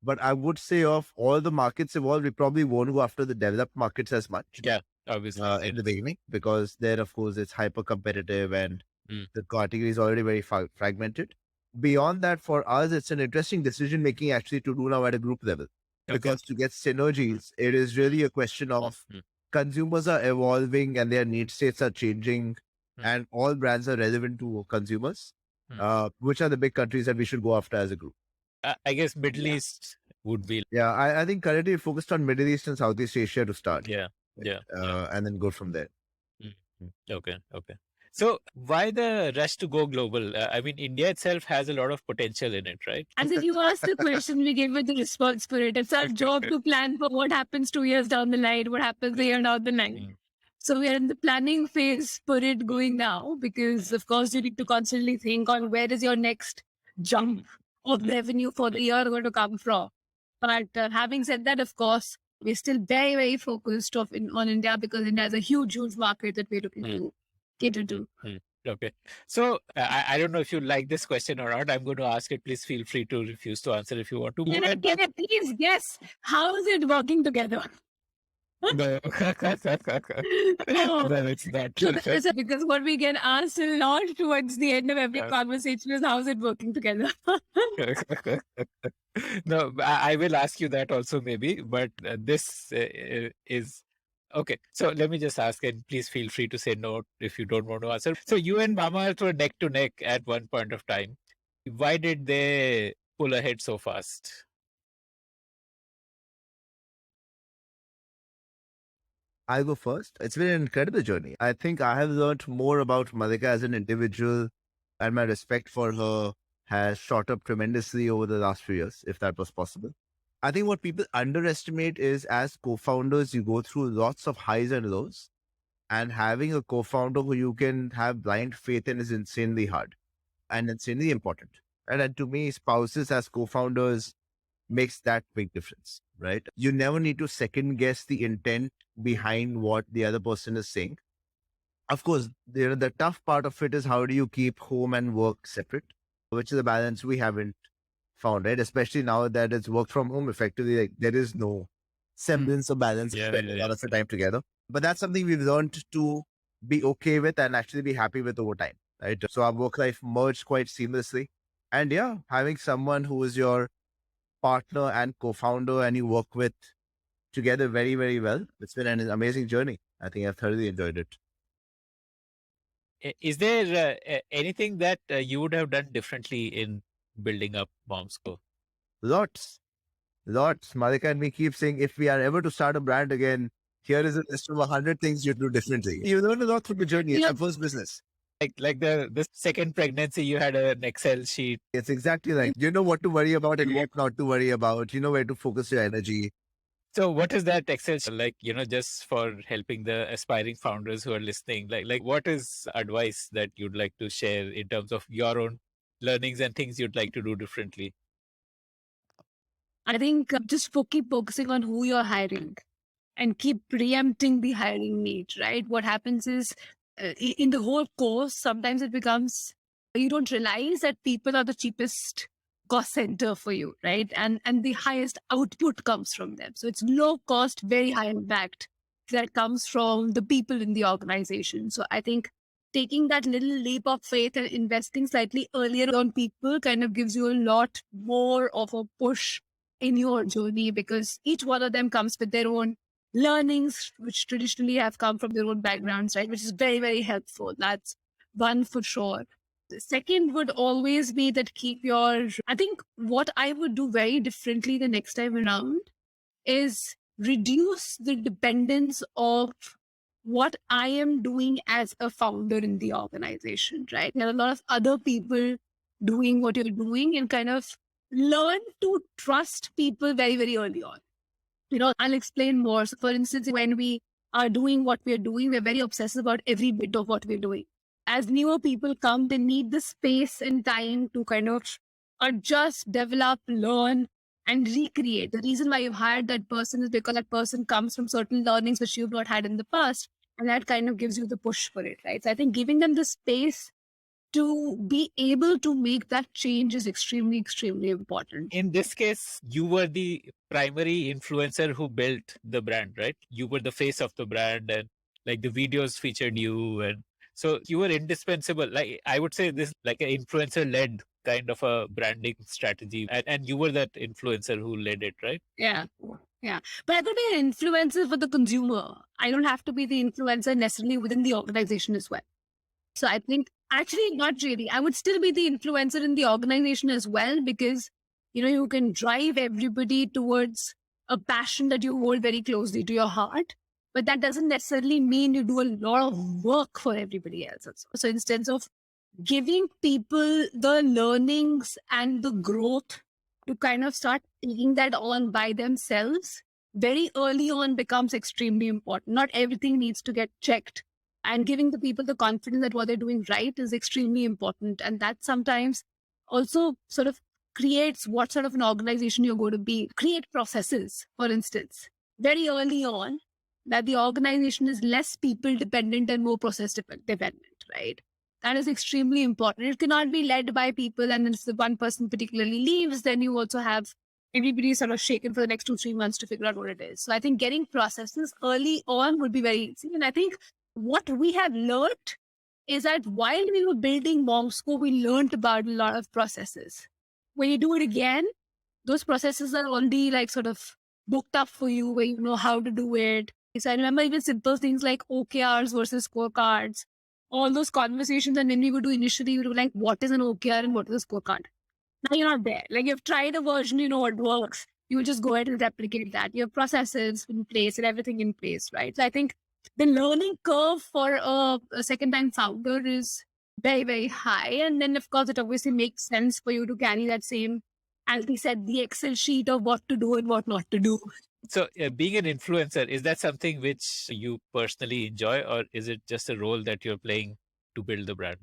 But I would say of all the markets involved, we probably won't go after the developed markets as much. Yeah, obviously. In the beginning, because there, of course, it's hyper competitive and the category is already very fragmented. Beyond that, for us, it's an interesting decision making actually to do now at a group level. Because to get synergies, it is really a question of consumers are evolving and their need states are changing, and all brands are relevant to consumers. Which are the big countries that we should go after as a group? I guess Middle East would be. Yeah, I think currently focused on Middle East and Southeast Asia to start. Yeah. And then go from there. Okay. So why the rush to go global? I mean, India itself has a lot of potential in it, right? And if you ask the question, we give it the response for it. It's our job to plan for what happens 2 years down the line, what happens a year down the line. So we are in the planning phase for it going now, because of course you need to constantly think on where is your next jump of revenue for the year going to come from. But having said that, of course, we're still very, very focused on India, because India has a huge market that we're looking to cater to. Okay. So I don't know if you like this question or not. I'm going to ask it. Please feel free to refuse to answer if you want to. Can I please guess, how is it working together? No, it's not. Because what we get asked a lot towards the end of every conversation is, how is it working together? No, I will ask you that also maybe, but this is okay. So let me just ask, and please feel free to say no if you don't want to answer. So you and Mama were neck to neck at one point of time. Why did they pull ahead so fast? I'll go first. It's been an incredible journey. I think I have learned more about Malika as an individual, and my respect for her has shot up tremendously over the last few years, if that was possible. I think what people underestimate is, as co-founders, you go through lots of highs and lows, and having a co-founder who you can have blind faith in is insanely hard and insanely important. And to me, spouses as co-founders makes that big difference, right? You never need to second guess the intent behind what the other person is saying. Of course, the tough part of it is, how do you keep home and work separate? which is a balance we haven't found, right? Especially now that it's work from home effectively, like there is no semblance of balance. Yeah, Spend a yeah. lot of the time together. But that's something we've learned to be okay with and actually be happy with over time, right? So our work life merged quite seamlessly. And yeah, having someone who is your partner and co-founder and you work with together very, very well, it's been an amazing journey. I think I've thoroughly enjoyed it. Is there anything that you would have done differently in building up Momsco? Lots. Malika and me keep saying if we are ever to start a brand again, here is a list of 100 things you do differently. You learn a lot through the journey. It's Yeah. our first business. Like the second pregnancy, you had an Excel sheet. It's exactly like you know what to worry about and what not to worry about. You know where to focus your energy. So what is that Excel sheet like, just for helping the aspiring founders who are listening? Like what is advice that you'd like to share in terms of your own learnings and things you'd like to do differently? I think just keep focusing on who you're hiring and keep preempting the hiring need, right? What happens is in the whole course, sometimes it becomes, you don't realize that people are the cheapest cost center for you, right? And the highest output comes from them. So it's low cost, very high impact that comes from the people in the organization. So I think taking that little leap of faith and investing slightly earlier on people kind of gives you a lot more of a push in your journey, because each one of them comes with their own learnings, which traditionally have come from their own backgrounds, right? Which is very, very helpful. That's one for sure. The second would always be that I think what I would do very differently the next time around is reduce the dependence of what I am doing as a founder in the organization, right? There are a lot of other people doing what you're doing, and kind of learn to trust people very, very early on. I'll explain more. So, for instance, when we are doing what we're doing, we're very obsessive about every bit of what we're doing. As newer people come, they need the space and time to kind of adjust, develop, learn, and recreate. The reason why you've hired that person is because that person comes from certain learnings which you've not had in the past. And that kind of gives you the push for it, right? So I think giving them the space to be able to make that change is extremely, extremely important. In this case, you were the primary influencer who built the brand, right? You were the face of the brand, and like the videos featured you. And so you were indispensable. Like I would say this like an influencer led kind of a branding strategy. And you were that influencer who led it, right? Yeah. Yeah. But I could be an influencer for the consumer. I don't have to be the influencer necessarily within the organization as well. So I think actually not really. I would still be the influencer in the organization as well, because, you can drive everybody towards a passion that you hold very closely to your heart. But that doesn't necessarily mean you do a lot of work for everybody else also. So instead of giving people the learnings and the growth to kind of start taking that on by themselves, very early on becomes extremely important. Not everything needs to get checked. And giving the people the confidence that what they're doing right is extremely important. And that sometimes also sort of creates what sort of an organization you're going to be. Create processes, for instance, very early on, that the organization is less people dependent and more process dependent, right? That is extremely important. It cannot be led by people. And if the one person particularly leaves, then you also have everybody sort of shaken for the next 2-3 months to figure out what it is. So I think getting processes early on would be very easy. And I think what we have learned is that while we were building Momsco, we learned about a lot of processes. When you do it again, those processes are already like sort of booked up for you, where you know how to do it. So I remember even simple things like OKRs versus scorecards, all those conversations. And when we would do initially, we were like, what is an OKR and what is a scorecard? Now you're not there. Like you've tried a version, you know what works. You will just go ahead and replicate that. You have processes in place and everything in place, right? So I think the learning curve for a second-time founder is very, very high. And then, of course, it obviously makes sense for you to carry that same, as we said, the Excel sheet of what to do and what not to do. So being an influencer, is that something which you personally enjoy, or is it just a role that you're playing to build the brand?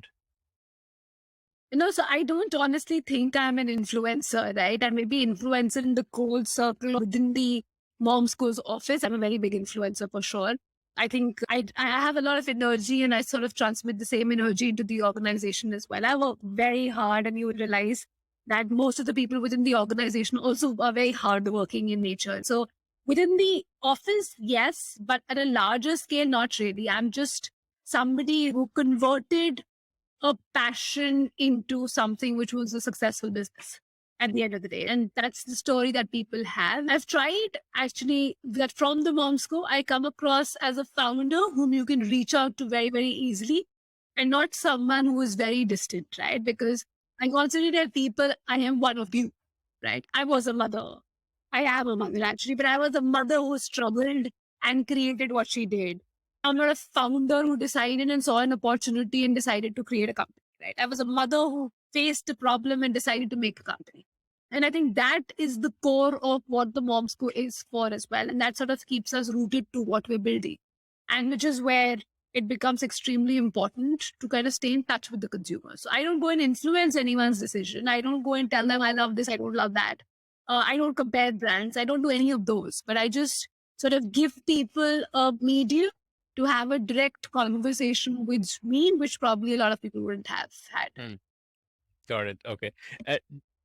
So I don't honestly think I'm an influencer, right? I may be influencer in the cold circle within the Momsco's office. I'm a very big influencer for sure. I think I have a lot of energy and I sort of transmit the same energy into the organization as well. I work very hard, and you would realize that most of the people within the organization also are very hardworking in nature. So within the office, yes, but at a larger scale, not really. I'm just somebody who converted a passion into something which was a successful business at the end of the day. And that's the story that people have. I've tried actually that from the Moms Co, I come across as a founder whom you can reach out to very, very easily and not someone who is very distant, right? Because I constantly tell people, I am one of you, right? I was a mother. I am a mother actually, but I was a mother who struggled and created what she did. I'm not a founder who decided and saw an opportunity and decided to create a company, right? I was a mother who faced a problem and decided to make a company. And I think that is the core of what the Moms Co is for as well. And that sort of keeps us rooted to what we're building. And which is where it becomes extremely important to kind of stay in touch with the consumer. So I don't go and influence anyone's decision. I don't go and tell them I love this, I don't love that. I don't compare brands. I don't do any of those. But I just sort of give people a medium to have a direct conversation with me, which probably a lot of people wouldn't have had. Got it. Okay.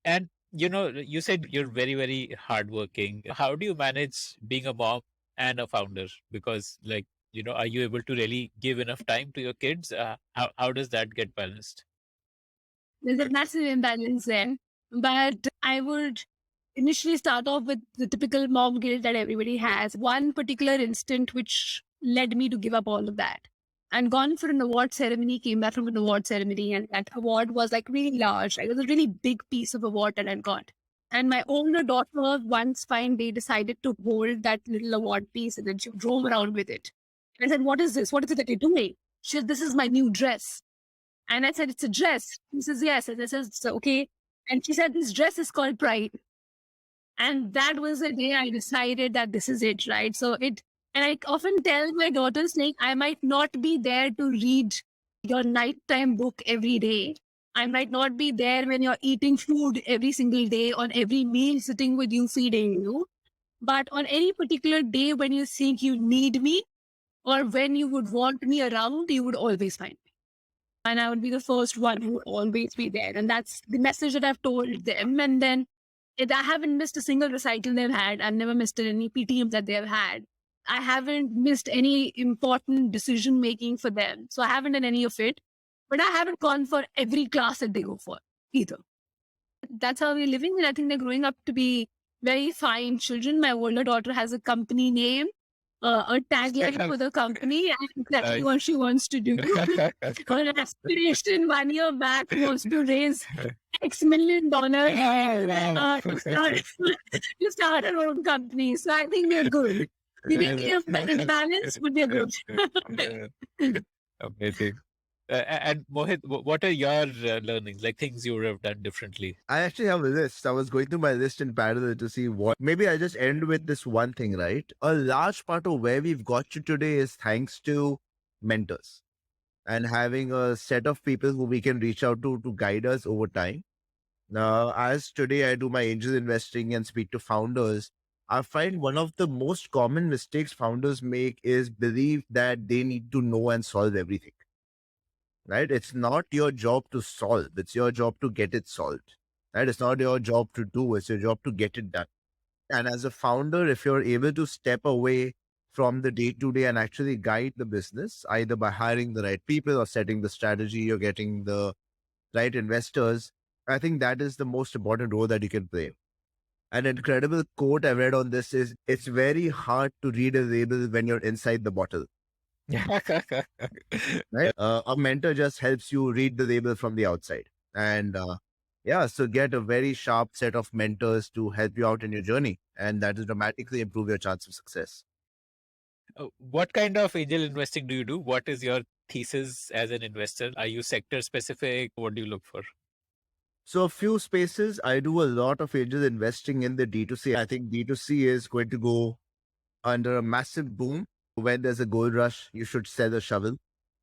And you said you're very, very hardworking. How do you manage being a mom and a founder? Because are you able to really give enough time to your kids? How does that get balanced? There's a massive imbalance there. But I would initially start off with the typical mom guilt that everybody has. One particular instant which led me to give up all of that. And gone for an award ceremony, came back from an award ceremony, and that award was like really large. It was a really big piece of award that I got. And my older daughter, once fine day, decided to hold that little award piece, and then she drove around with it. And I said, "What is this? What is it that you're doing?" She said, "This is my new dress." And I said, "It's a dress." She says, "Yes." And I said, "Okay." And she said, "This dress is called Pride." And that was the day I decided that this is it, right? And I often tell my daughters, like, I might not be there to read your nighttime book every day. I might not be there when you're eating food every single day, on every meal, sitting with you, feeding you. But on any particular day when you think you need me or when you would want me around, you would always find me. And I would be the first one who would always be there. And that's the message that I've told them. And then I haven't missed a single recital they've had. I've never missed any PTM that they've had. I haven't missed any important decision making for them. So I haven't done any of it. But I haven't gone for every class that they go for either. That's how we're living. And I think they're growing up to be very fine children. My older daughter has a company name, a tagline for the company, and exactly what she wants to do. Her aspiration 1 year back was to raise X $1 million to start her own company. So I think we're good. We may be a balance, but we're good. Amazing. And Mohit, what are your learnings, like things you would have done differently? I actually have a list. I was going through my list in parallel to see what. Maybe I just end with this one thing, right? A large part of where we've got to today is thanks to mentors and having a set of people who we can reach out to guide us over time. Now, as today I do my angel investing and speak to founders, I find one of the most common mistakes founders make is believe that they need to know and solve everything. Right? It's not your job to solve. It's your job to get it solved. Right? It's not your job to do. It's your job to get it done. And as a founder, if you're able to step away from the day-to-day and actually guide the business, either by hiring the right people or setting the strategy or getting the right investors, I think that is the most important role that you can play. An incredible quote I've read on this is, it's very hard to read a label when you're inside the bottle. Right? A mentor just helps you read the label from the outside. And so get a very sharp set of mentors to help you out in your journey. And that will dramatically improve your chance of success. What kind of angel investing do you do? What is your thesis as an investor? Are you sector specific? What do you look for? So a few spaces, I do a lot of angel investing in the D2C. I think D2C is going to go under a massive boom. When there's a gold rush, you should sell a shovel.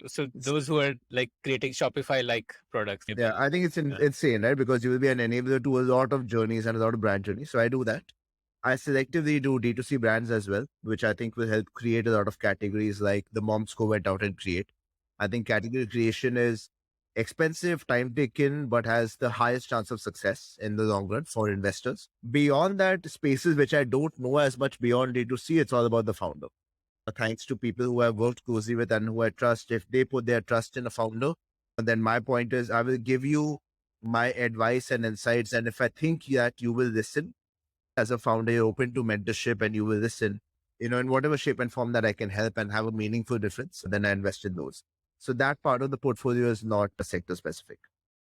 So those who are like creating Shopify-like products. Yeah, I think it's insane, right? Because you will be an enabler to a lot of journeys and a lot of brand journeys. So I do that. I selectively do D2C brands as well, which I think will help create a lot of categories like the Moms Co went out and create. I think category creation is expensive, time taken, but has the highest chance of success in the long run for investors. Beyond that, spaces which I don't know as much beyond D2C, it's all about the founder. Thanks to people who I've worked closely with and who I trust, if they put their trust in a founder, then my point is I will give you my advice and insights. And if I think that you will listen, as a founder, you're open to mentorship and you will listen, in whatever shape and form that I can help and have a meaningful difference, then I invest in those. So that part of the portfolio is not sector specific.